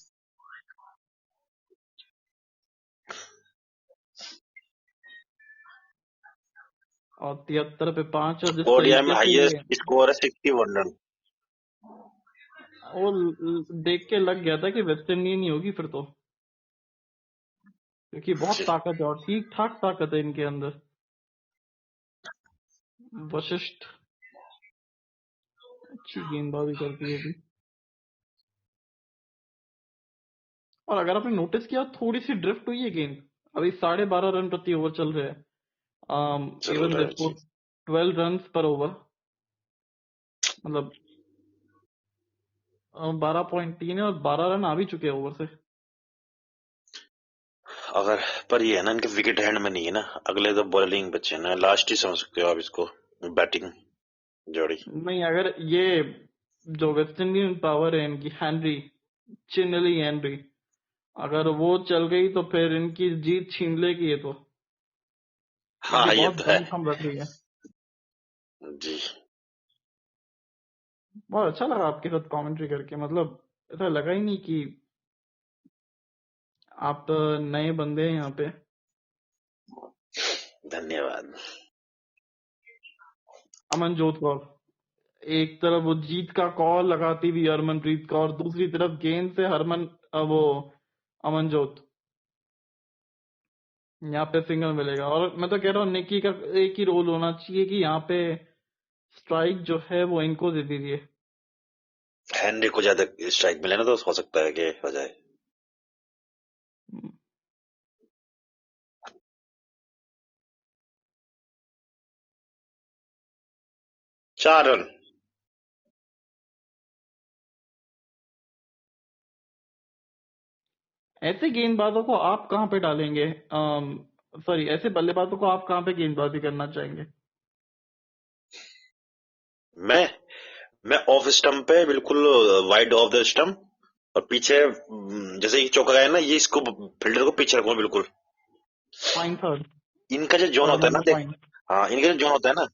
और 73 पे 5, और जिस ओडीआई में तरीके से ये हाईएस्ट स्कोर है 61 रन। वो देख के लग गया था कि वेस्ट इंडीज नहीं होगी फिर तो, क्योंकि बहुत ताकत है और ठीक ठाक ताकत है इनके अंदर। वशिष्ठ अच्छी गेंदबाजी करती है भी। और अगर आपने नोटिस किया थोड़ी सी ड्रिफ्ट हुई है गेंद। अभी 12.5 रन प्रति ओवर चल रहे हैं। चल इवन रहा है दिस जी। 12 रन पर ओवर, मतलब 12.3 है और 12 रन आ भी चुके हैं ओवर से। अगर पर ये है ना, इनके विकेट हैंड में नहीं है ना, अगले तो बॉलिंग बचे हैं ना, लास्ट ही समझ सकते हो आप इसको, बैटिंग जोड़ी। नहीं, अगर ये जो वेस्ट इंडियन पावर है इनकी, हैनरी, चिनली हैनरी, अगर वो चल गई तो फिर इनकी जीत छीन लेगी ये तो, क्योंकि हाँ ये बहुत तो है दमखम रख रही है। जी। बहुत अच्छा लगा आपके साथ कमेंट्री करके, मतलब ऐसा लगा ही नहीं कि आप नए बंदे हैं यहाँ पे। धन्यवाद। अमनजोत कौर, एक तरफ वो जीत का कॉल लगाती हुई हरमनप्रीत कौर, दूसरी तरफ गेंद से वो अमनजोत। यहाँ पे सिंगल मिलेगा। और मैं तो कह रहा हूँ निकी का एक ही रोल होना चाहिए कि यहाँ पे स्ट्राइक जो है वो इनको दे दीजिए। हेनरी को ज्यादा स्ट्राइक मिले ना तो हो सकता है कि हो जाए। चार रन। ऐसे गेंदबाजों को आप कहाँ पे डालेंगे? सॉरी, ऐसे बल्लेबाजों को आप कहाँ पे गेंदबाजी करना चाहेंगे? मैं मैं ऑफ स्टंप पे बिल्कुल, वाइड ऑफ द स्टंप, और पीछे जैसे ये चौका गया ना, ये इसको फील्डर को पीछे रखूंगा बिल्कुल। फाइन थर्ड, इनका जो जोन थर्ड होता है ना, नंबर देख। फाइन। हाँ, इनका जो जोन होता है ना,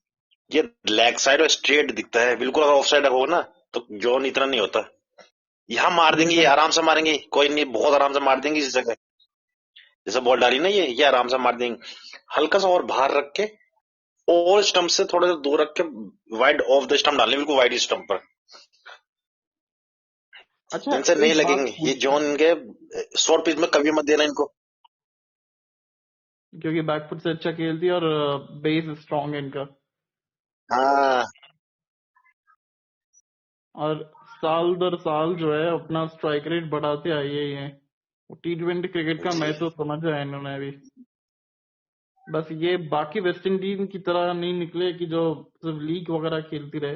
ये लेग साइड और स्ट्रेट दिखता है बिल्कुल। अगर ऑफ साइड रखोगे ना तो जोन इतना नहीं होता। यहाँ मार देंगे, ये बिल्कुल। आराम से मारेंगे, कोई नहीं, बहुत आराम से मार देंगे इस जगह। जैसे बॉल डाली ना, ये आराम से मार देंगे। हल्का सा और बाहर रख के, और स्टंप से थोड़ा सा दूर रख के, वाइड ऑफ द स्टंप डालने, बिल्कुल वाइड स्टंप पर। अच्छा, इनसे नहीं एक बात लगेंगे ये पूछना, जोन इनके। शॉर्ट पिच में कभी मत देना इनको। क्योंकि बैकफुट से अच्छा खेलती है और बेस स्ट्रांग है इनका। हाँ, और साल दर साल जो है अपना स्ट्राइक रेट बढ़ाते आए ही हैं। T20 क्रिकेट का जी। महत्व समझा है इन्होंने अभी। बस ये बाकी वेस्ट इंडीज की तरह नहीं निकले कि जो सिर्फ लीग वगैरह खेलती रहे,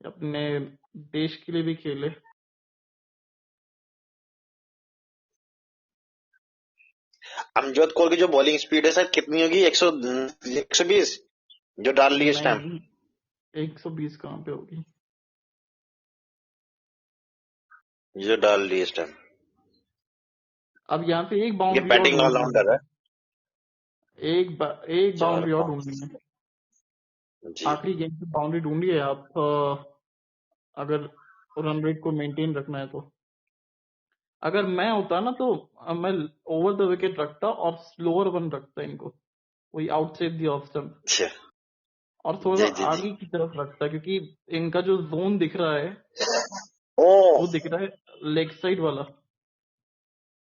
अपने देश के लिए भी खेले। अमजद कौर की जो बॉलिंग स्पीड है, शायद कितनी होगी, 120 जो डाल ली इस टाइम। नहीं, 120 कहाँ पे होगी? जो डाल ली इस टाइम। अब यहाँ पे एक ये बाउंड्री और बैटिंग ढूंढनी है ऑलराउंडर है। मुझे। एक 4 बाउंड्री और 5। ढूंढनी है। जी। आखिरी गेम पे बाउंड्री ढूंढी है आप, अगर रन रेट को मेंटेन रखना है तो। अगर मैं होता ना तो मैं ओवर द विकेट रखता और स्लोअर वन रखता इनको, वही आउटसाइड दी ऑफ स्टंप, अच्छा। और थोड़ा सा जी जी जी। आगे की तरफ रखता, क्योंकि इनका जो जोन दिख रहा है ओ, वो दिख रहा है लेग साइड वाला।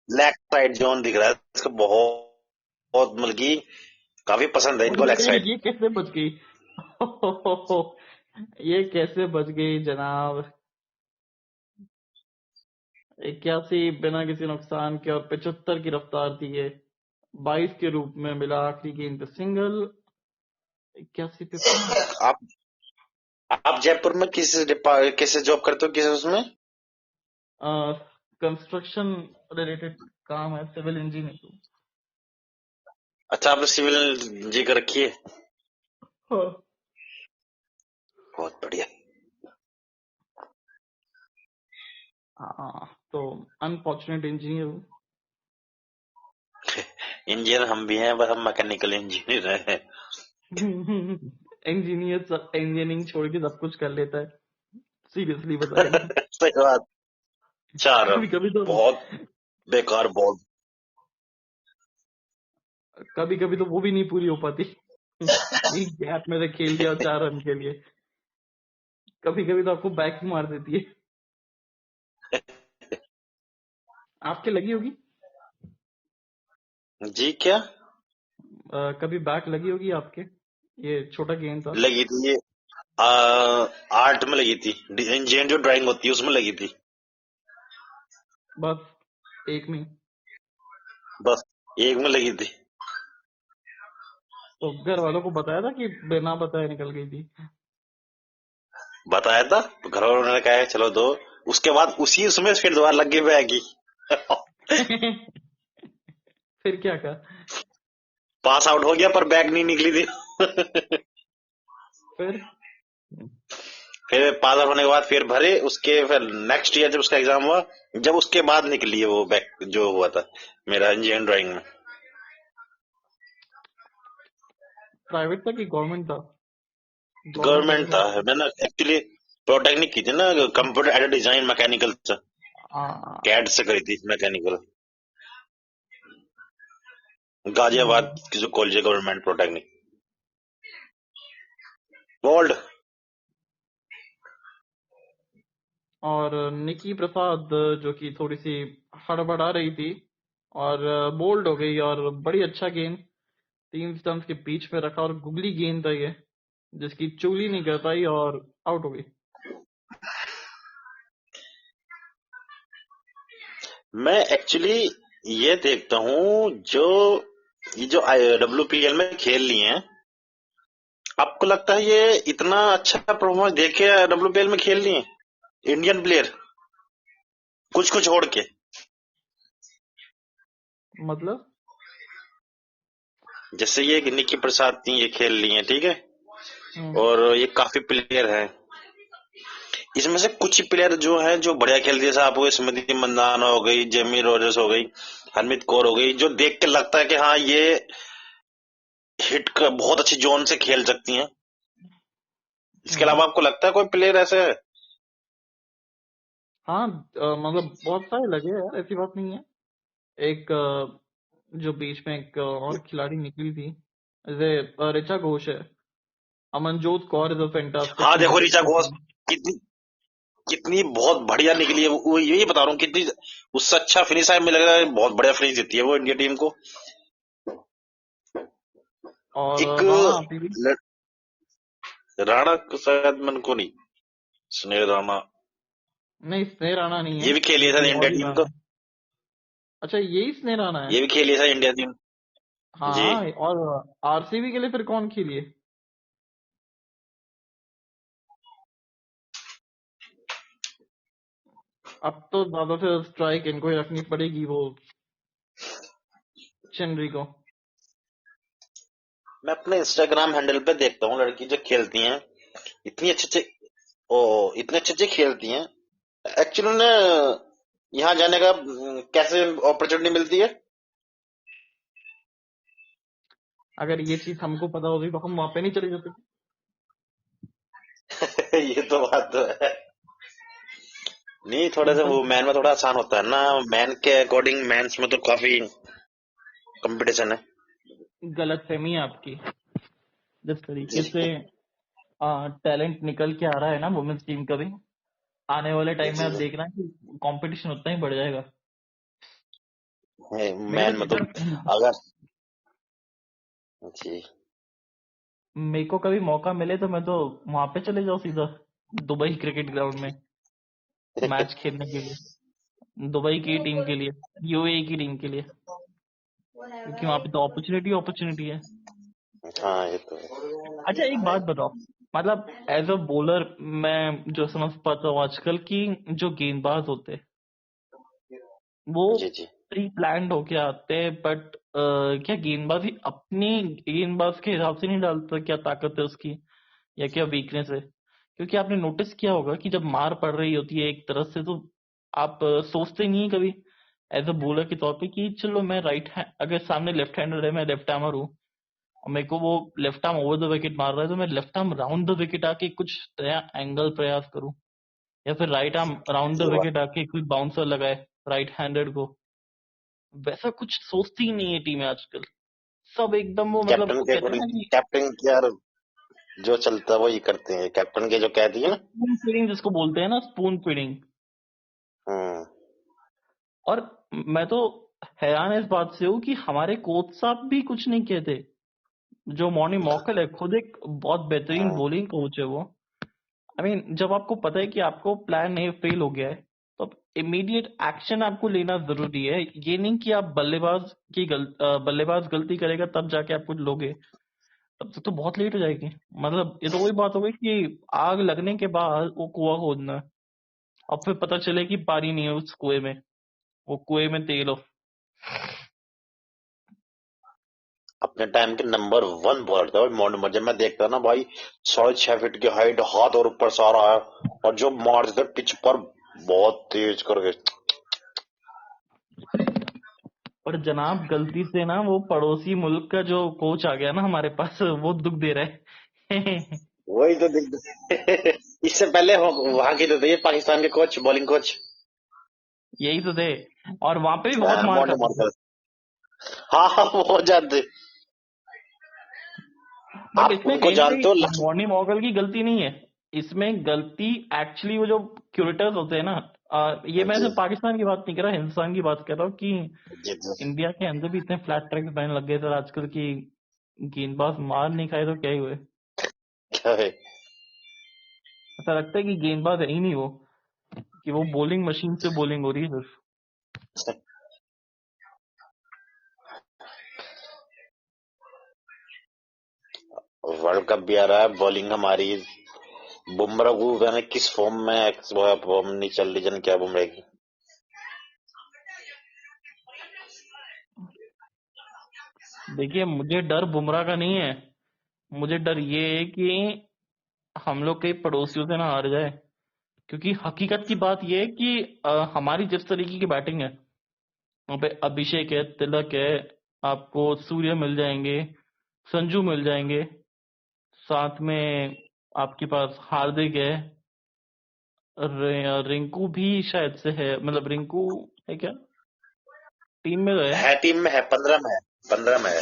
लेग साइड जोन दिख रहा है इसको, बहुत बहुत, मतलब कि काफी पसंद है इनको लेग अरे साइड। ये कैसे बच गई? ये कैसे बच गई जनाब? 81 बिना किसी नुकसान के और 75 की रफ्तार थी ये। 22 के रूप में मिला आखिरी गेंद पे सिंगल। 81 पे 5। आप आप जयपुर में किस जॉब करते हो, किस उसमें? कंस्ट्रक्शन रिलेटेड काम है, सिविल इंजीनियर। अच्छा, आपने सिविल जी कर रखी है। हाँ। बहुत बढ़िया। हाँ, तो अनफॉर्चुनेट इंजीनियर हूँ। इंजीनियर हम भी हैं, बस हम मैकेनिकल इंजीनियर हैं। इंजीनियर सब इंजीनियरिंग छोड़ के सब कुछ कर लेता है, सीरियसली बता रहा हूँ। सही बात। 4 रन। कभी कभी तो बहुत बेकार बॉल। कभी कभी तो वो भी नहीं पूरी हो पाती। एक गैप में से खेल दिया 4 रन के लिए। कभी कभी तो आपको बैक ही मार देती है। आपके लगी होगी? जी क्या? कभी बैक लगी होगी आपके? ये छोटा गेंद था। लगी थी ये, आर्ट में लगी थी, इंजीनियर जो ड्राइंग होती है उसमें लगी थी। बस एक में? बस एक में लगी थी। तो घर वालों को बताया था कि बिना बताए निकल गई थी? बताया था तो घर वालों ने कहा है, चलो दो। उसके बाद उसी उसमें फिर दोबारा लग गई बैग ही। फिर क्या कहा? पास आउट हो गया पर बैग नहीं निकली थी। फिर फिर पास आउट होने के बाद फिर भरे उसके, फिर नेक्स्ट ईयर जब उसका एग्जाम हुआ, जब उसके बाद निकली है वो बैग जो हुआ था मेरा इंजीनियरिंग ड्राइंग में। प्राइवेट था कि गवर्नमेंट था? गवर्नमेंट था गवर्नमेंट तो था। फिर मैंने एक्चुअली प्रोटेक्निक की थी ना, कंप्यूटर एडेड डिजाइन मैकेनिकल से, कैड से करी थी मैकेनिकल। गाजियाबाद की जो कॉलेज है गवर्नमेंट पॉलिटेक्निक, गोल्ड। और निकी प्रसाद जो कि थोड़ी सी हड़बड़ा रही थी और बोल्ड हो गई और बड़ी अच्छा गेंद 3 स्टंप्स के बीच में रखा और गुगली गेंद था ये, जिसकी चूली नहीं कर पाई और आउट हो गई। मैं एक्चुअली ये देखता हूँ जो ये जो WPL में खेल लिए हैं, आपको लगता है ये इतना अच्छा परफॉर्मेंस देखे WPL में खेल लिए इंडियन प्लेयर कुछ कुछ छोड़ के? मतलब जैसे ये निकी प्रसाद थी, ये खेल ली हैं, ठीक है, हम्म, और ये काफी प्लेयर हैं। इसमें से कुछ ही प्लेयर जो है जो बढ़िया खेलती है, साहब, वो स्मृति मंदाना हो गई, जेमी रॉजर्स हो गई, हरमीत कौर हो गई, जो देख के लगता है कि हाँ ये हिट का बहुत अच्छी जोन से खेल सकती हैं। इसके हम्म। अलावा आपको लगता है कोई प्लेयर ऐसे है? हाँ, मतलब बहुत सारे लगे यार, ऐसी बात नहीं है। एक जो बीच में एक और खिलाड़ी निकली थी, जैसे ऋचा घोष है, Amanjot Kaur is a fantastic हाँ देखो, क्रिकेटर। ऋचा घोष कितनी कितनी बहुत बढ़िया निकली है, वो यही बता रहा हूँ, कितनी उससे अच्छा फिनिश है, मुझे लग रहा है बहुत बढ़िया फिनिश देती है वो इंडिया टीम को। और एक राणा आती भी। राणा को शायद मन को नहीं, सुनील राणा, नहीं, स्नेह राणा नहीं ये है, भी खेली है ये सर और इंडिया ही टीम राणा को। है। अच्छा, यही स्नेह राणा है। ये भी खेली है सर इंडिया टीम। जी। हाँ, और आरसीबी के लिए फिर कौन खेली है? अब तो ज्यादा से स्ट्राइक इनको ही रखनी पड़ेगी, वो चेनरी को। मैं अपने इंस्टाग्राम हैंडल पे देखता हूँ लड़की जो खेलती हैं, इतनी अच्छे अच्छे, इतने अच्छे अच्छे खेलती हैं। एक्चुअली उन्हें यहाँ जाने का कैसे अपॉर्चुनिटी मिलती है? अगर ये चीज हमको पता होती तो हम वहां पे नहीं चले जाते। ये तो बात तो है। नहीं, थोड़ा सा सिंपल। वो मैन में थोड़ा आसान होता है ना, मैन के अकॉर्डिंग मेंस में तो काफी कंपटीशन है। गलत फहमी है आपकी। जिस तरीके जी से टैलेंट निकल के आ रहा है ना वुमेन्स टीम का भी, आने वाले टाइम में जी। आप देखना कि कंपटीशन उतना ही बढ़ जाएगा। मेरे को मैन में तो अगर, जी, मेरे को कभी मौका मिले तो मैं तो वहां पे चले जाऊँ सीधा, दुबई क्रिकेट ग्राउंड में मैच खेलने के लिए, दुबई की टीम के लिए, यूएई की टीम के लिए, क्योंकि वहां पे तो अपॉर्चुनिटी अपॉर्चुनिटी है। हाँ ये तो है। अच्छा, एक बात बताओ, मतलब एज अ बॉलर मैं जो समझ पाता हूँ आजकल की जो गेंदबाज होते हैं वो जी जी। प्री प्लान्ड होके आते हैं, बट क्या गेंदबाजी अपनी गेंदबाज के हिसाब से नहीं डालता, क्या ताकत है उसकी या क्या वीकनेस है? क्योंकि आपने नोटिस किया होगा कि जब मार पड़ रही होती है एक तरफ से तो आप सोचते नहीं है कभी एज अ बॉलर के तौर पे कि चलो मैं राइट हैंड, अगर सामने लेफ्ट हैंडर है, मैं लेफ्ट आर्मर हूँ और मेरे को वो left arm over the wicket मार रहा है, तो मैं left arm round the wicket आके कुछ नया एंगल प्रयास करूं, या फिर राइट आर्म राउंड द ये बात, विकेट आके कोई बाउंसर लगाए राइट हैंडेड को। वैसा कुछ सोचती ही नहीं है टीमें आजकल। सब एकदम वो, मतलब कैप्टन वो के कहते हैं अकॉर्डिंग, ना कि कैप्टन के यार जो चलता है वही करते हैं, कैप्टन के जो कह दिए ना। स्पून फीडिंग जिसको बोलते हैं ना, स्पून फीडिंग। हम्म। और मैं तो हैरान इस बात से हूँ कि हमारे कोच साहब भी कुछ नहीं कहते। जो मॉर्नी मॉकल है खुद एक बहुत बेहतरीन हाँ, बॉलिंग कोच है वो। आई मीन जब आपको पता है कि आपको प्लान ए फेल हो गया है तो इमीडिएट एक्शन आपको लेना जरूरी है। ये नहीं कि आप बल्लेबाज गलती करेगा तब जाके आप कुछ लोगे, तब तक तो बहुत लेट हो जाएगी। मतलब ये तो वही बात हो गई कि आग लगने के बाद वो कुआं खोदना है और फिर पता चले कि पानी नहीं है उस कुएं में, वो कुएं में तेल हो। अपने टाइम के नंबर 1 बॉलर था भाई मॉर्निंग में, जब मैं देखता ना भाई, 6.5 फीट की हाइट, हाथ और ऊपर सारा है, और जो मारते थे पिच पर बहुत तेज करके। पर जनाब गलती से ना वो पड़ोसी मुल्क का जो कोच आ गया ना हमारे पास, वो दुख दे रहा है। वही तो दिक्कत। इससे पहले वहां के तो थे ये पाकिस्तान के कोच, बॉलिंग कोच। यही तो थे, और वहां पे भी बहुत मार मॉर्निंग खाते थे। मारकर, हाँ हाँ, वो हो जाते। बट आप इसमें उनको कहीं ना जानते हो? कहीं मॉर्नी मॉगल की गलती नहीं है। इसमें गलती एक्चुअली वो जो क्यूरेटर्स होते हैं ना, ये मैं जी सिर्फ पाकिस्तान की बात नहीं कर रहा, हिंदुस्तान की बात कर रहा हूँ कि जी जी। इंडिया के अंदर भी इतने फ्लैट ट्रैक्स बनने लग गए सर आजकल की, गेंदबाज मार नहीं खाए तो क्या ही हुए। क्या है? ऐसा लगता है कि गेंदबाज है ही नहीं वो, कि वो बॉलिंग मशीन से बॉलिंग हो रही है सिर्फ। वर्ल्ड कप भी आ रहा है, बॉलिंग हमारी बुमराह को मैंने किस फॉर्म में फॉर्म नहीं चल रही, जन क्या बुमराह की। देखिए मुझे डर बुमराह का नहीं है, मुझे डर ये है कि हम लोग के पड़ोसियों से ना हार जाए, क्योंकि हकीकत की बात ये है कि हमारी जिस तरीके की बैटिंग है, वहाँ पे अभिषेक है, तिलक है, आपको सूर्य मिल जाएंगे, संजू मिल जाएंगे, साथ में आपके पास हार्दिक है, रिंकू भी शायद से है, मतलब रिंकू है क्या टीम में तो है, टीम में है, 15 में है, 15 में है।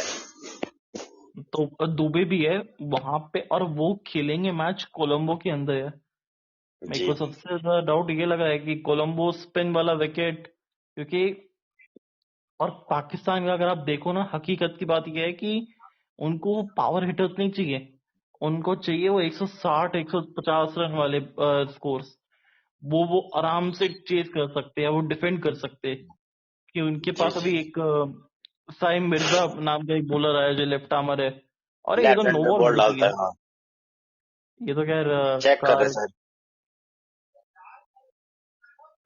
तो दुबे भी है वहां पे, और वो खेलेंगे मैच कोलंबो के अंदर है। मेरे जी को सबसे ज्यादा डाउट ये लग रहा है कि कोलंबो स्पिन वाला विकेट, क्योंकि और पाकिस्तान का अगर आप देखो ना, हकीकत की बात यह है कि उनको पावर हिटर्स नहीं चाहिए, उनको चाहिए वो 160 150 रन वाले स्कोर्स, वो आराम से चेज कर सकते हैं, वो डिफेंड कर सकते हैं। कि उनके जी पास जी। अभी एक साइम मिर्जा नाम का एक बॉलर आया जो लेफ्ट आर्मर है, और ये तो लेफ्ट हैंड नो में बॉल बॉल मारती डालता है, है, हाँ। ये तो खैर चेक कर रहे कार्ड, सर।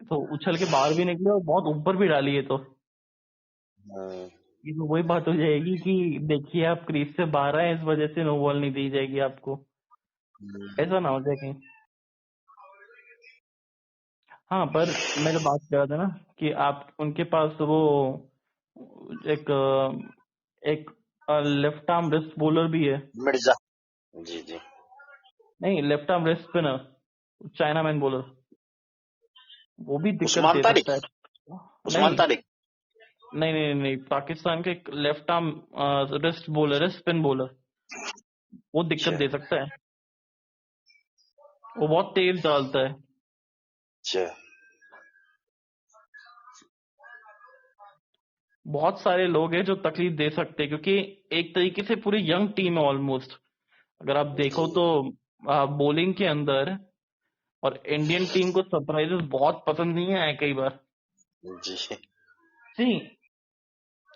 तो उछल के बाहर भी निकले और बहुत ऊपर भी डाली है, तो हम्म, ये तो वही बात हो जाएगी कि देखिए आप क्रीज से बाहर आए, इस वजह से नो बॉल नहीं दी जाएगी आपको, ऐसा ना हो जाए कहीं। हाँ पर मैं तो बात कर रहा था ना कि आप उनके पास वो एक एक लेफ्ट आर्म रिस्ट बॉलर भी है, मिर्जा। जी जी। नहीं left arm wrist spinner, China man bowler, वो भी दिक्कत उस्मान दे तारिक। सकता है। उस्मान नहीं तारिक। नहीं नहीं नहीं, पाकिस्तान के एक लेफ्ट आर्म रिस्ट बॉलर है, स्पिन बॉलर, वो दिक्कत अच्छा दे सकता है, वो बहुत तेज डालता है। अच्छा। बहुत सारे लोग हैं जो तकलीफ दे सकते हैं, क्योंकि एक तरीके से पूरी यंग टीम है ऑलमोस्ट, अगर आप देखो जी तो बॉलिंग के अंदर, और इंडियन टीम को सरप्राइजेस बहुत पसंद नहीं आए कई बार। जी। जी, ये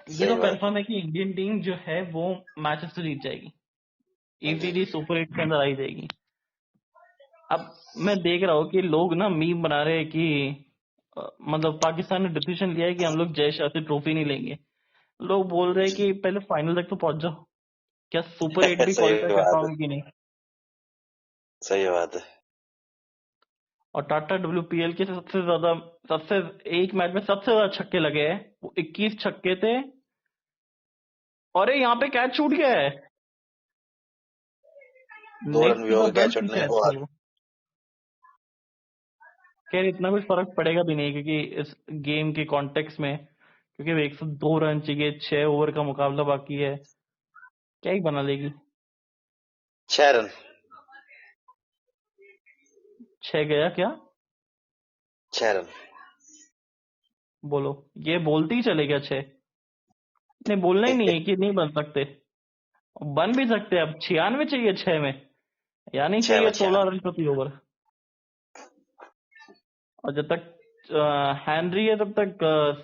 तो सही बात है। कंफर्म है कि इंडियन टीम जो है वो मैचेस तो जीत जाएगी, जी इजीली सुपर 8 के अंदर आई जाएगी। अब मैं देख रहा हूँ कि लोग ना मीम बना रहे हैं कि मतलब पाकिस्तान ने डिसीजन लिया है कि हम लोग जय शाह से ट्रॉफी नहीं लेंगे, लोग बोल रहे हैं जी। कि पहले फाइनल तक तो पहुंच जाओ, क्या सुपर 8 भी सही क्वालिफाई कर बात है। पाओगे कि नहीं। सही बात है। और टाटा WPL के सबसे एक मैच में सबसे ज्यादा छक्के लगे हैं, वो 21 छक्के थे, और यहाँ पे कैच छूट गया है, 2 रन नेक भी टू हो द गए, क्या बेल की छूटने के कैच थी बाद। वो। खैर इतना कुछ फर्क पड़ेगा भी नहीं, क्योंकि इस गेम के कॉन्टेक्स्ट में, क्योंकि 102 रन चाहिए, 6 ओवर का मुकाबला बाकी है, क्या ही बना लेगी। 6 रन। 6 गया क्या, 6 रन। बोलो, ये बोलते ही चले गया 6, नहीं बोलना ही नहीं है कि नहीं बन सकते, बन भी सकते हैं। अब 96 चाहिए 6 में, यानी 6 में चाहिए 6 रन। 16 रन प्रति ओवर, और जब तक हैनरी है तब तक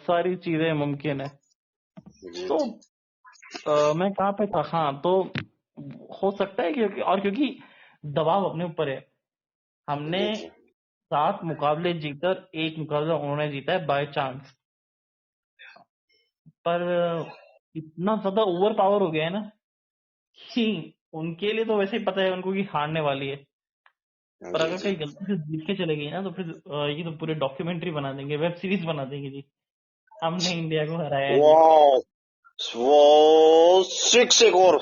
सारी चीजें मुमकिन है। जी तो जी। मैं कहाँ पे था, हाँ तो हो सकता है क्योंकि दबाव अपने ऊपर है, हमने जी जी। 7 मुकाबले जीतकर एक मुकाबला उन्होंने जीता है बाय चांस, पर इतना ज्यादा ओवर पावर हो गया है ना कि उनके लिए तो वैसे ही पता है उनको कि हारने वाली है, पर जी अगर जी। कहीं गलती से जीत के चले गई ना, तो फिर ये तो पूरे डॉक्यूमेंट्री बना देंगे, वेब सीरीज बना देंगे जी, हमने इंडिया को हराया है जी। वाह। वो 6 एक और।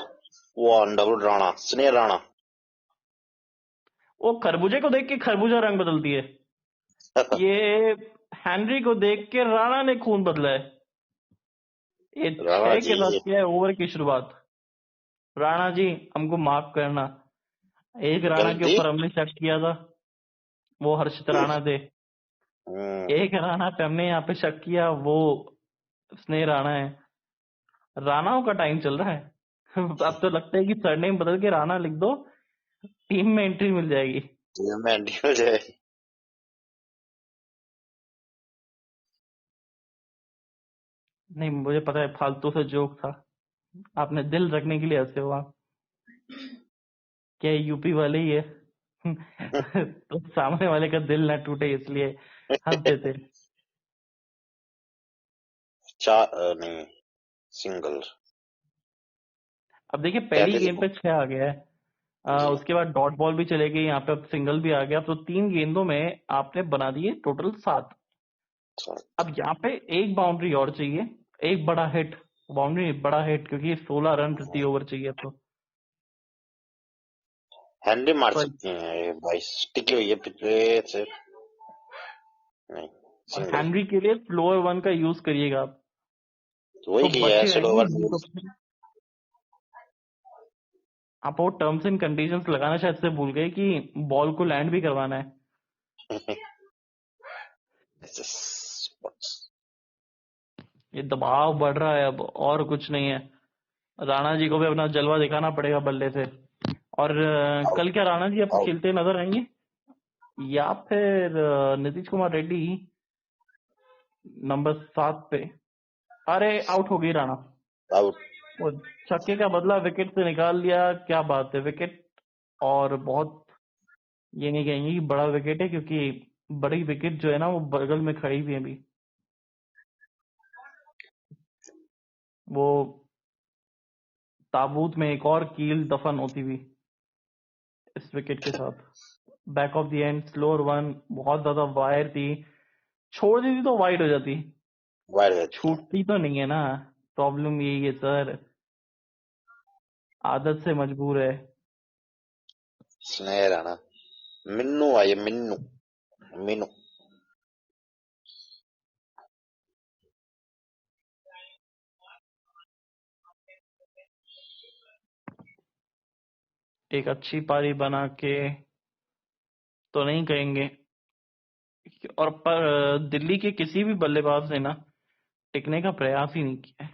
वन डबल राणा, स्नेह राणा। वो खरबूजे को देख के खरबूजा रंग बदलती है, ये हैनरी को देख के राणा ने खून बदला है, ये राणा 6 जी। के साथ किया है ओवर की शुरुआत। राणा जी हमको माफ करना, एक राणा के गलती। ऊपर हमने शक किया था, वो हर्षित राणा थे। एक राणा पे हमने यहाँ पे शक किया, वो स्नेह राणा है। राणाओं का टाइम चल रहा है। अब तो लगता है कि सरनेम बदल के राणा लिख दो, टीम में एंट्री मिल जाएगी। मेंढी हो जाए। नहीं, मुझे पता है फालतू से जोक था, आपने दिल रखने के लिए हंसे हो आप। क्या यूपी वाले ही है? तो सामने वाले का दिल ना टूटे इसलिए हंस देते। नहीं, सिंगल। अब देखिए पहली 33 गेंद पे 6 आ गया है। जी। उसके बाद डॉट बॉल भी चले गई, यहाँ पे अब सिंगल भी आ गया, तो 3 गेंदों में आपने बना दिए टोटल 7। अब यहाँ पे एक बाउंड्री और चाहिए, एक बड़ा हिट, बाउंड्री बड़ा हिट, क्योंकि 16 रन प्रति ओवर चाहिए अब तो। हैंडी मार तो सकती हैं ये भाई, टिकी हुई है पिछले से। नहीं, और सिंगल। हैंनरी के लिए स्लोअर वन का यूज करिएगा आप, तो वही तो किया है, बचेगा स्लो ही ओवर हीट ऑप्शन। आप वो टर्म्स एंड कंडीशंस लगाना शायद से भूल गए कि बॉल को लैंड भी करवाना है। ये दबाव बढ़ रहा है अब, और कुछ नहीं है। राणा जी को भी अपना जलवा दिखाना पड़ेगा बल्ले से। और कल क्या राणा जी आपको खेलते नजर आएंगे, या फिर नीतीश कुमार रेड्डी नंबर 7 पे? अरे आउट हो गई राणा, आउट। वो छक्के का बदला विकेट से निकाल लिया, क्या बात है विकेट। और बहुत, ये नहीं कहेंगे कि बड़ा विकेट है, क्योंकि बड़ी विकेट जो है ना वो बगल में खड़ी हुई है अभी। वो ताबूत में एक और कील दफन होती हुई इस विकेट के साथ। Back of the end slower one, बहुत ज्यादा वायर थी, छोड़ देती तो वाइड हो जाती, वाइड रहती है। छूटती तो नहीं है ना। प्रॉब्लम यही है सर, आदत से मजबूर है। स्नेह राणा। मिन्नू आई, मिन्नू। मीनू। एक अच्छी पारी बना के तो नहीं कहेंगे, और पर दिल्ली के किसी भी बल्लेबाज ने ना टिकने का प्रयास ही नहीं किया है।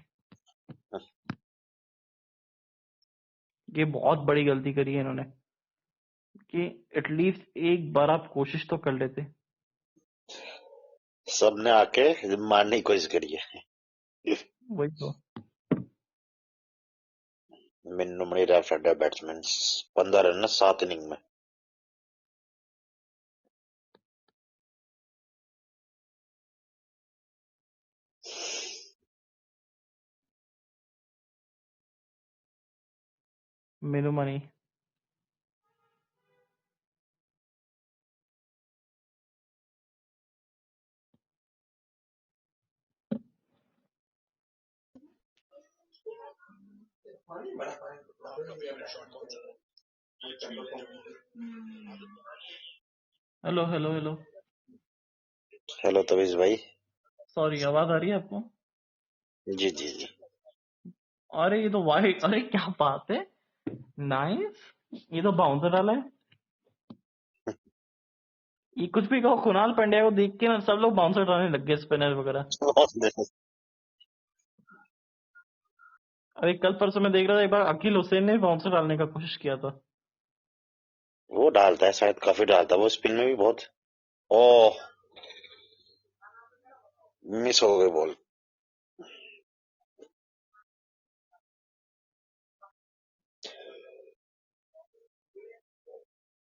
ये बहुत बड़ी गलती करी है इन्होंने, कि एटलीस्ट एक बार आप कोशिश तो कर लेते। सबने आके मारने की कोशिश करी है। वही तो। Minnu Mani left hander batsman. 15 run 7 inning में। Minnu Mani. Hello hello hello, hello तवीज भाई। सॉरी, आवाज आ रही है आपको? जी जी जी। अरे ये तो वाइड, अरे क्या बात है, नाइस। ये तो बाउंसर डाला है। ये कुछ भी कहो, कुणाल पांड्या को देख के ना सब लोग बाउंसर डालने लग गए, स्पिनर वगैरह। अरे कल परसों मैं देख रहा था, एक बार अकील हुसैन ने बाउंसर डालने का कोशिश किया था। वो डालता है शायद, काफी डालता है वो, स्पिन में भी बहुत। ओह, मिस हो गई बॉल।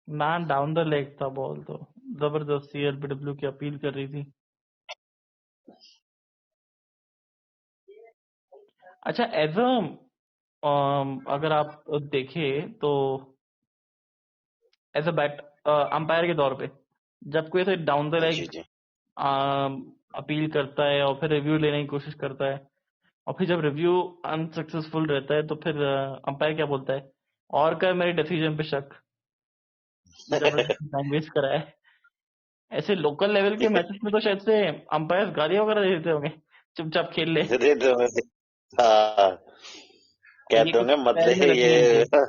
ना डाउन द लेग था बॉल, तो जबरदस्ती एलबीडब्ल्यू की अपील कर रही थी। अच्छा, एज अ अगर आप देखें तो एज अ बैट अंपायर के तौर पे, जब कोई ऐसे डाउन द जी लेग जी। अपील करता है और फिर रिव्यू लेने की कोशिश करता है, और फिर जब रिव्यू अनसक्सेसफुल रहता है, तो फिर अंपायर क्या बोलता है? और क्या मेरे डिसीजन पे शक, जबरदस्ती टाइम वेस्ट करा है। ऐसे लोकल लेवल के मैचेस में तो शायद से अंपायर गाली वगैरह दे देते होंगे, चुपचाप खेल ले, दे दो। हाँ, ये कहते कुछ होंगे पैर मतलब में लगने नहीं ये। चाहिए।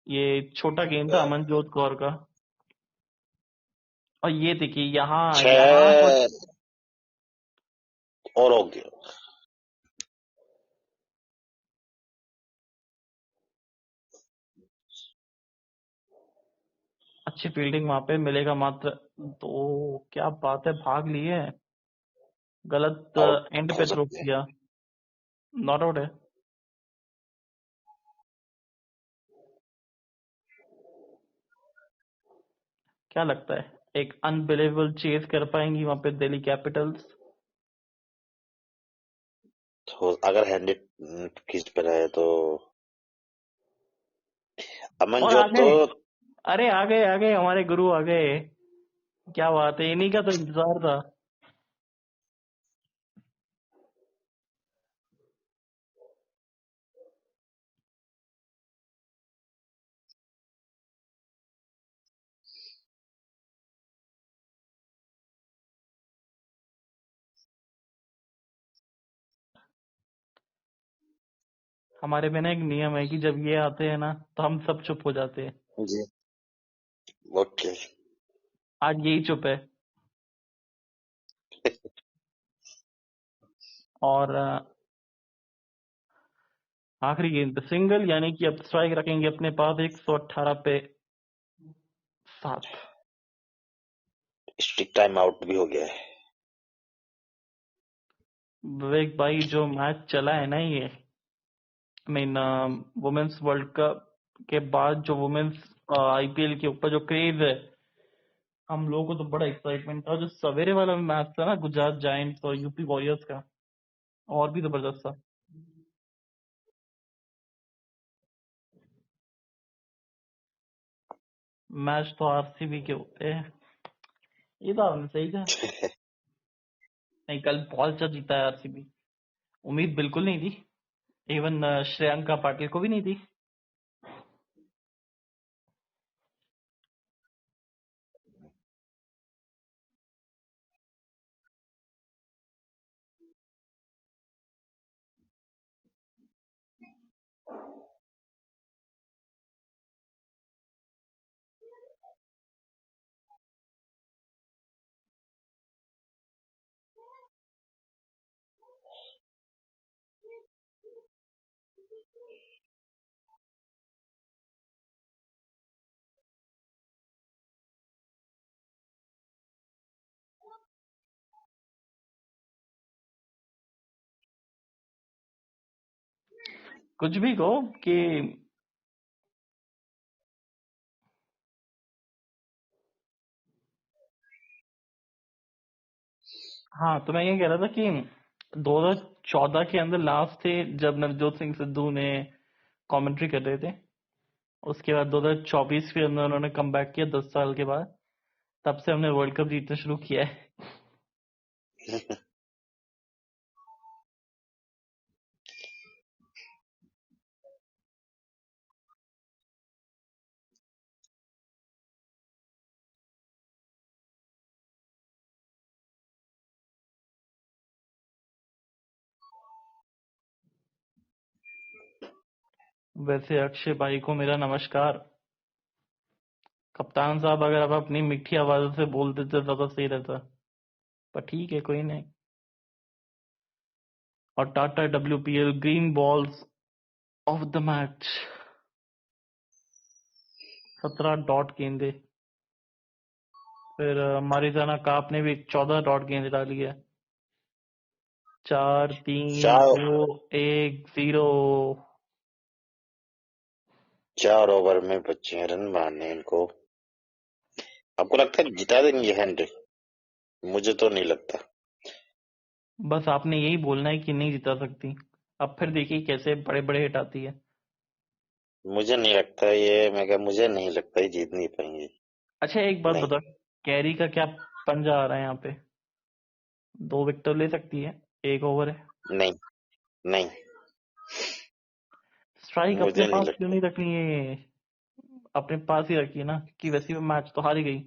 ये छोटा गेम था अमनजोत कौर का। और ये देखिए यहाँ कुछ 6 और हो गया। अच्छी फील्डिंग वहां पे मिलेगा मात्र 2। क्या बात है, भाग लिए। गलत आउट एंड हो पे थ्रो सकते हैं। किया, नॉट आउट है। क्या लगता है एक अनबिलीवेबल चेज कर पाएंगी वहां पे दिल्ली कैपिटल्स? तो अगर हैंडेड पिच पर है तो और अमनजोत आगे, तो अरे आ गए हमारे गुरु आ गए। क्या बात है, इन्हीं का तो इंतजार था। हमारे में ना एक नियम है कि जब ये आते हैं ना तो हम सब चुप हो जाते हैं। जी ओके। आज यही चुप है। और आखिरी गेंद पे सिंगल, यानी कि अब स्ट्राइक रखेंगे अपने पास 118 पे 7। स्ट्रिक्ट टाइम आउट भी हो गया है। विवेक भाई, जो मैच चला है ना ये, I mean women's World Cup के बाद जो वुमेन्स आईपीएल के ऊपर जो क्रेज है, हम लोगों को तो बड़ा एक्साइटमेंट था। जो सवेरे वाला मैच था ना गुजरात जायंट्स और यूपी वॉरियर्स का, और भी जबरदस्त था। मैच तो आरसीबी के होते हैं, ये तो आपने सही कहा। नहीं, कल बहुत अच्छा जीता है आरसीबी। उम्मीद बिल्कुल नहीं थी, इवन श्रेयांका पाटिल को भी नहीं थी। कुछ भी कहो कि हाँ, तो मैं ये कह रहा था कि 2014 के अंदर लास्ट थे जब नवजोत सिंह सिद्धू ने कमेंट्री कर रहे थे। उसके बाद 2024 के अंदर उन्होंने कम बैक किया 10 साल के बाद। तब से हमने वर्ल्ड कप जीतना शुरू किया है। वैसे अक्षय भाई को मेरा नमस्कार। कप्तान साहब, अगर आप अपनी मीठी आवाज से बोल देते ज्यादा सही रहता, पर ठीक है, कोई नहीं। और Tata WPL green balls of the match, 17 dot गेंदे। फिर मारिजाना काप ने भी 14 डॉट गेंद डाली है। 4 3 चार 2 1 0। 4 ओवर में बचे हैं रन मारने इनको। आपको लगता है जिता देंगे हैंड? मुझे तो नहीं लगता। बस आपने यही बोलना है कि नहीं जिता सकती। अब फिर देखिए कैसे बड़े बड़े हिट आती है। मुझे नहीं लगता ये, मैं क्या, मुझे नहीं लगता ये जीत नहीं पाएंगे। अच्छा, एक बात नहीं बता, कैरी का क्या पंजा आ रहा है यहाँ पे? 2 विकेट ले सकती है, 1 ओवर है। नहीं नहीं, स्ट्राइक अपने मुझे नहीं पास क्यों लगता। नहीं रखनी है? अपने पास ही रखी है ना, कि वैसे भी मैच तो हार ही गई।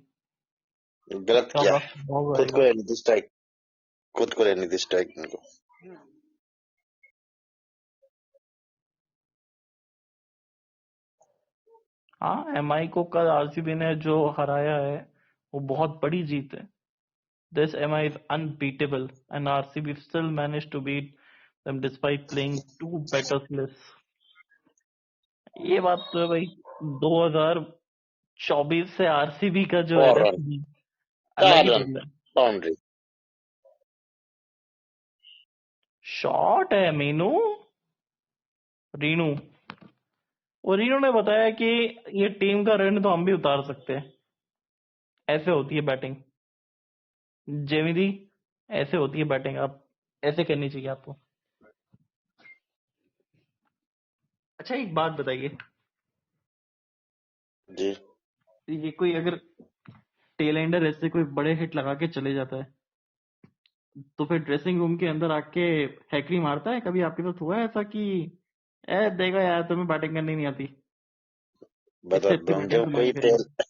गलत उसका किया है। वक्त बहुत खुद को आएगा। लेने दी स्ट्राइक, खुद को लेने दी स्ट्राइक इनको। हाँ, एमआई को कल आरसीबी ने जो हराया है वो बहुत बड़ी जीत है. This MI is unbeatable, and RCB still managed to beat them despite playing two better lists. ये बात तो है भाई. 2024 से आरसीबी का जो है 4 ना रन, अलग 4 ही रन चल रहा है. बाउंड्री. शॉट है मीनू रीनू. और रीनू ने बताया कि ये टीम का ऋण तो हम भी उतार सकते हैं. ऐसे होती है बैटिंग. जेमिदी, ऐसे होती है बैटिंग. आप ऐसे करनी चाहिए आपको. अच्छा, एक बात बताइए. जी. ये कोई अगर टेल एंडर ऐसे कोई बड़े हिट लगा के चले जाता है तो फिर ड्रेसिंग रूम के अंदर आके हैकरी मारता है? कभी आपके साथ हुआ है ऐसा कि ए देखो यार तुम्हें बैटिंग करनी नहीं आती, इससे अच्छी बता बैटिंग जब तो मैं कोई भी करूंगा.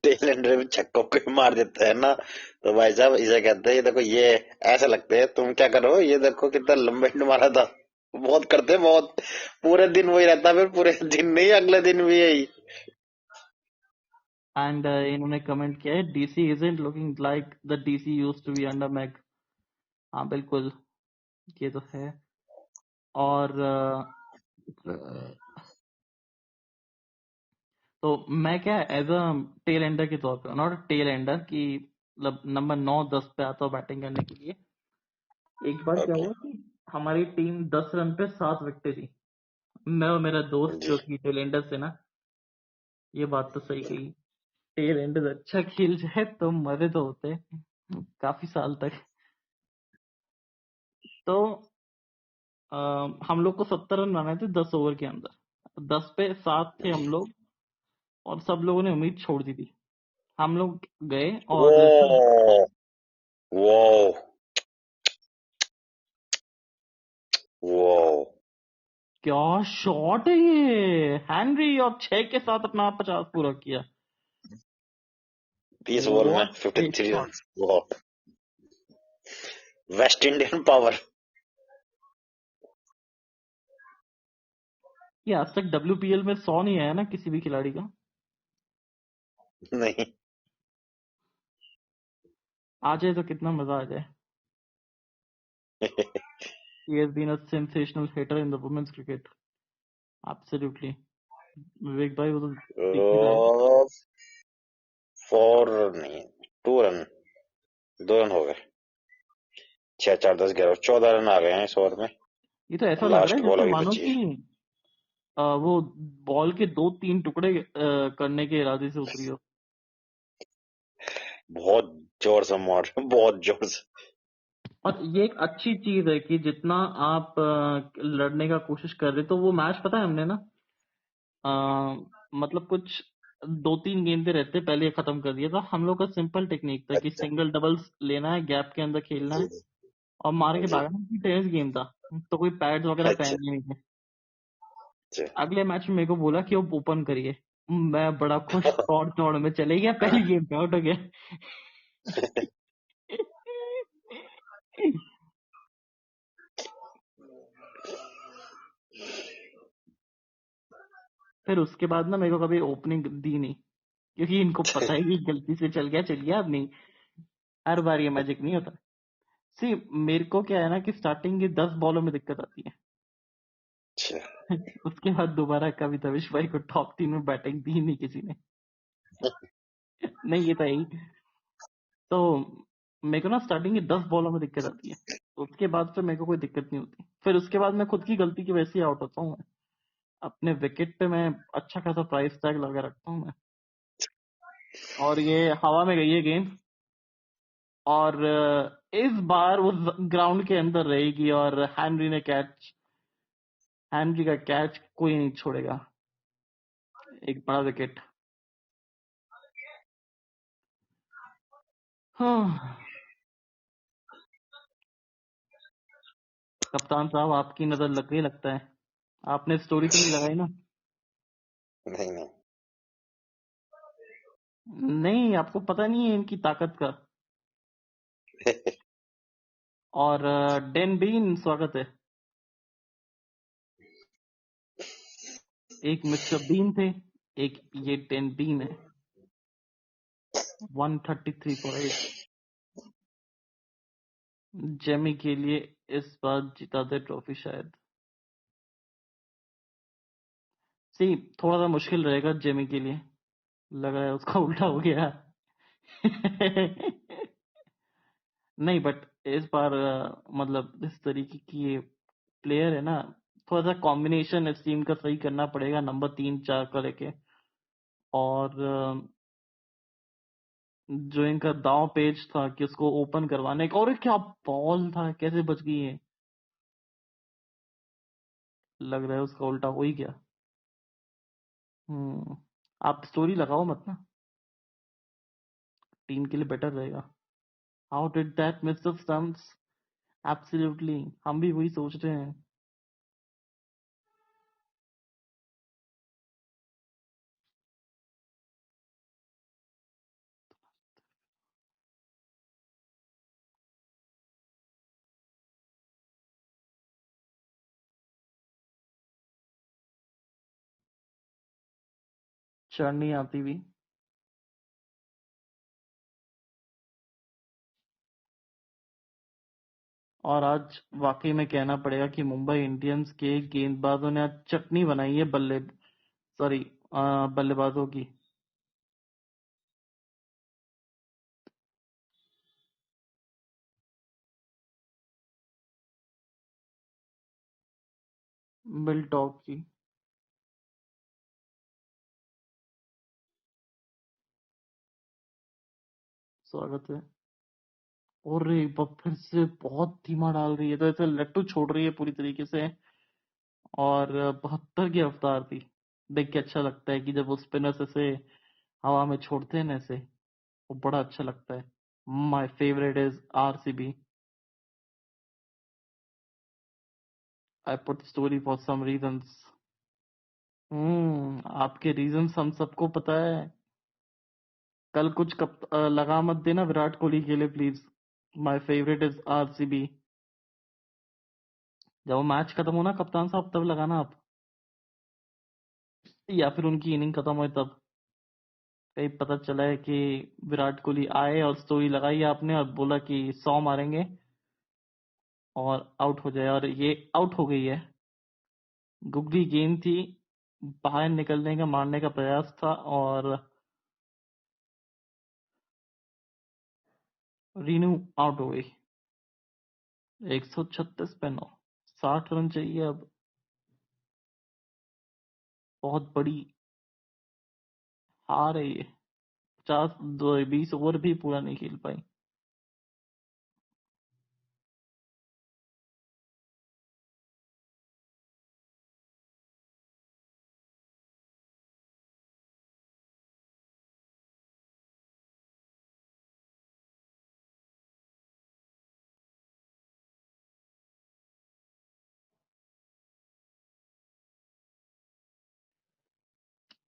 टेल एंडर में छक्कों को मार देता है ना, तो भाई साहब इसे कहते हैं, ये देखो ये ऐसे लगते हैं, तुम क्या करो, ये देखो कितना लंबा हिट मारा था. बहुत करते हैं, बहुत. पूरे दिन वही रहता है, फिर पूरे दिन नहीं, अगले दिन भी यही. एंड इन्होंने कमेंट किया है DC isn't looking like the DC used to be under Meg. हाँ बिल्कुल, ये तो है. और तो मैं क्या एज अ टेल एंडर के तौर पे, नॉट टेल एंडर की मतलब नंबर 9-10 पे आता हूँ बैटिंग करने के लिए. एक बार क्या ओके. हुआ कि हमारी टीम 10 रन पे 7 विकेटें थी. मैं और मेरा दोस्त जी. जो कि टेल एंडर से ना, ये बात तो सही कही. टेल एंडर अच्छा खेल जाए तो मजे तो होते हैं काफी साल तक. तो हम लोग को 70 रन बनाए थे 10 ओवर के अंदर. 10 पे 7 थे हम लोग, और सब लोगों ने उम्मीद छोड़ दी थी. हम लोग गए वो और सब. वो वो क्या शॉट है ये! हैनरी और 6 के साथ अपना 50 पूरा किया. 20 बॉल में व्हाट ए 53 शॉट! रन. वो वेस्ट इंडियन पावर. ये आज तक WPL में 100 नहीं आया ना किसी भी खिलाड़ी का. नहीं. आ जाए तो कितना मजा आ जाए. He has been a sensational hitter in the women's cricket. Absolutely. विवेक भाई वो तो दिख ही रहा है. 4 नहीं, 2 रन, 2 रन हो गए. 6, 4, 10, 11, 14 रन आ गए हैं इस ओवर में. ये तो ऐसा लग रहा लास्ट है बॉल जैसे अभी मानो बची कि है. वो बॉल के 2-3 टुकड़े करने के इरादे से उतरी हो. बहुत जोर से मार रहे हैं, बहुत जोर से. और ये एक अच्छी चीज है कि जितना आप लड़ने का कोशिश कर रहे, तो वो मैच पता है हमने ना अ, मतलब कुछ 2-3 गेंदे रहते पहले ये खत्म कर दिया था. हम लोग का सिंपल टेक्निक था कि अच्छा. सिंगल डबल्स लेना है, गैप के अंदर खेलना जी. है और मार के जी. भागना है. टेनिस गेम था तो कोई पैड्स वगैरह अच्छा. पहनने नहीं थे. अच्छा. अगले मैच में मेरे को बोला कि वो ओपन करिए. मैं बड़ा खुश, तोड़ तोड़ में चले गया, पहली गेम पे आउट हो गया. फिर उसके बाद ना मेरे को कभी ओपनिंग दी नहीं, क्योंकि इनको पता है कि गलती से चल गया चल गया. अब नहीं, हर बार ये मैजिक नहीं होता. सी, मेरे को क्या है ना कि स्टार्टिंग के 10 बॉलों में दिक्कत आती है. अच्छा. उसके बाद दोबारा कभी तविश भाई को टॉप 3 में बैटिंग दी नहीं किसी ने. नहीं, ये तो है ही. तो मेरे को ना स्टार्टिंग के 10 बॉलों में दिक्कत आती है. उसके बाद फिर मेरे को कोई दिक्कत नहीं होती. फिर उसके बाद मैं खुद की गलती की वजह से आउट होता हूँ. अपने विकेट पे मैं अच्छा खासा प्राइस टैग लगा रखता हूँ मैं. और ये हवा में गई है गेंद, और इस बार वो ग्राउंड के अंदर रहेगी, और हैनरी का कैच कोई नहीं छोड़ेगा. एक बड़ा विकेट. हाँ. कप्तान साहब, आपकी नजर लग गई लगता है. आपने स्टोरी तो नहीं लगाई ना? नहीं. नहीं. नहीं, आपको पता नहीं है इनकी ताकत का. और डेन बीन, स्वागत है. एक मिस्टर बीन थे, एक ये 10 बीन है, 133 फॉर 8। जेमी के लिए इस बार जिता दे ट्रॉफी शायद। सी थोड़ा सा मुश्किल रहेगा जेमी के लिए, लग रहा है उसका उल्टा हो गया। नहीं बट इस बार मतलब इस तरीके की ये प्लेयर है ना, थोड़ा सा कॉम्बिनेशन इस टीम का सही करना पड़ेगा नंबर 3-4 का लेके। और जो इनका दांव पेज था कि उसको ओपन करवाने का, और ये क्या बॉल था, कैसे बच गई है। लग रहा है उसका उल्टा हो ही गया। आप स्टोरी लगाओ मत ना, टीम के लिए बेटर रहेगा। How did that miss the stumps? Absolutely, हम भी वही सोच रहे हैं। चढ़नी आती भी। और आज वाकई में कहना पड़ेगा कि मुंबई इंडियंस के गेंदबाजों ने आज चटनी बनाई है सॉरी बल्लेबाजों की। मिल्टॉक की। स्वागत है। और फिर से बहुत धीमा डाल रही है, तो ऐसे लट्टू छोड़ रही है पूरी तरीके से। और 72 की रफ्तार थी। देख के अच्छा लगता है कि जब वो स्पिनर्स ऐसे हवा में छोड़ते हैं ना ऐसे, वो बड़ा अच्छा लगता है। My favourite is RCB. I put story for some reasons. आपके रीजंस हम सबको पता है। कल कुछ लगा मत देना विराट कोहली के लिए please. My favourite is RCB. जब वो मैच खत्म हो ना कप्तान साहब, तब लगाना आप, या फिर उनकी इनिंग खत्म हो तब। कहीं पता चला है कि विराट कोहली आए और स्टोरी लगाई आपने और बोला कि 100 मारेंगे और आउट हो जाए, और ये आउट हो गई है। गुगली गेंद थी, बाहर निकलने का मारने का प्रयास था, और रीनू आउट हो गई। 136 पे 9, 60 रन चाहिए अब। बहुत बड़ी हार है ये। 20 ओवर भी पूरा नहीं खेल पाई।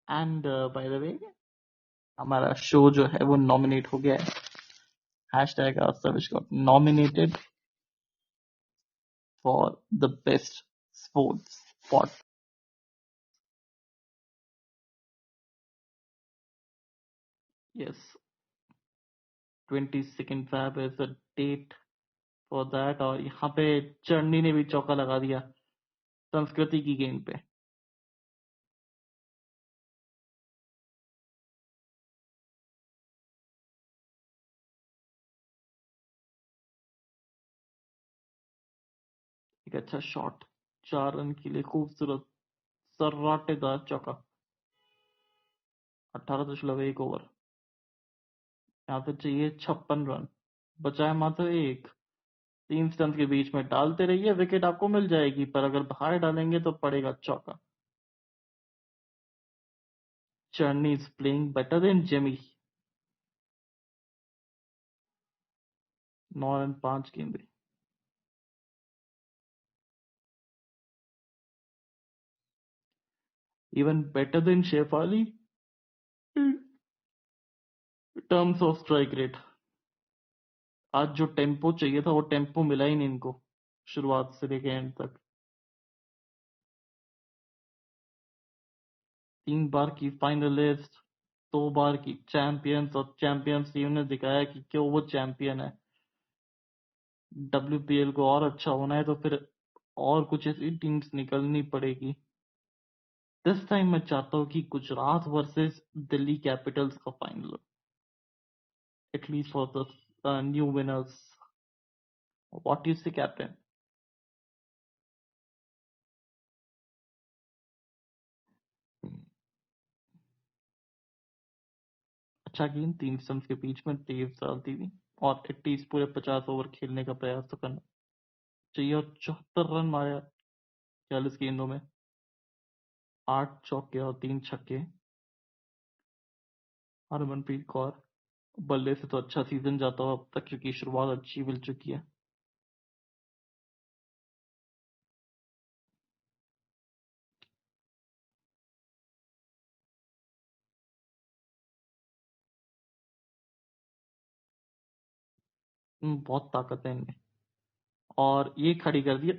एंड बाय द वे, हमारा शो जो है वो नॉमिनेट हो गया है। Hashtag Aastha got nominated for the best sports pod. Yes, 22 Feb is the date for that. और यहाँ पे चर्नी ने भी चौका लगा दिया संस्कृति की गेंद पे। एक अच्छा शॉट, 4 रन के लिए खूबसूरत सर्राटेदार चौका। 18.1 ओवर। यहाँ पे चाहिए 56 रन, बचाए मात्र एक। 3 स्टंप के बीच में डालते रहिए, विकेट आपको मिल जाएगी, पर अगर बाहर डालेंगे तो पड़ेगा चौका। Charani is playing better than Jemi. 9 run 5 गेंदे। Even better than Shafali in terms of strike rate. आज जो टेम्पो चाहिए था वो टेम्पो मिला ही नहीं इनको, शुरुआत से लेके एंड तक। 3 बार की फाइनलिस्ट, 2 बार की चैंपियंस, और चैंपियंस टीम ने दिखाया कि क्यों वो चैंपियन है। WPL को और अच्छा होना है तो फिर और कुछ ऐसी टीम्स निकलनी पड़ेगी। दिस टाइम मैं चाहता हूँ कि गुजरात वर्सेस दिल्ली कैपिटल्स का फाइनल हो, at least for the new winners. What you से कैप्टन? अच्छा गेम, 3 स्टंप्स के बीच में तेज डालती थी, और एटलीस्ट पूरे 50 ओवर खेलने का प्रयास तो करना चाहिए। और 74 रन मारे 40 गेंदों में, 8 चौके और 3 छक्के। हरमनप्रीत कौर बल्ले से तो अच्छा सीजन जाता हो अब तक, क्योंकि शुरुआत अच्छी मिल चुकी है। बहुत ताकत है इनमें, और ये खड़ी कर दी,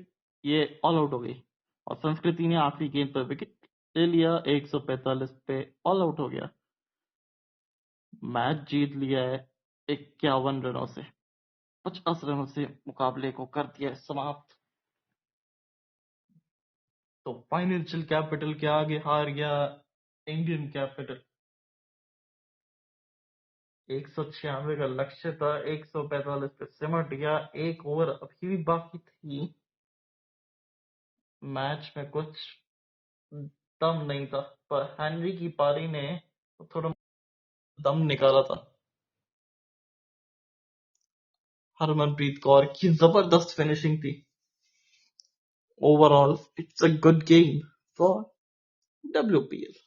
ये ऑल आउट हो गई। और संस्कृति ने आखिरी गेंद पर विकेट ले लिया, 145 पे ऑल आउट हो गया। मैच जीत लिया है 51 रनों से, 50 रनों से मुकाबले को कर दिया है समाप्त। तो फाइनेंशियल कैपिटल के आगे हार गया इंडियन कैपिटल। 196 का लक्ष्य था, 145 पे सिमट गया। 1 ओवर अभी भी बाकी थी, मैच में कुछ दम नहीं था, पर हेनरी की पारी ने थोड़ा दम निकाला था। हरमनप्रीत कौर की जबरदस्त फिनिशिंग थी। Overall it's a good game for WPL।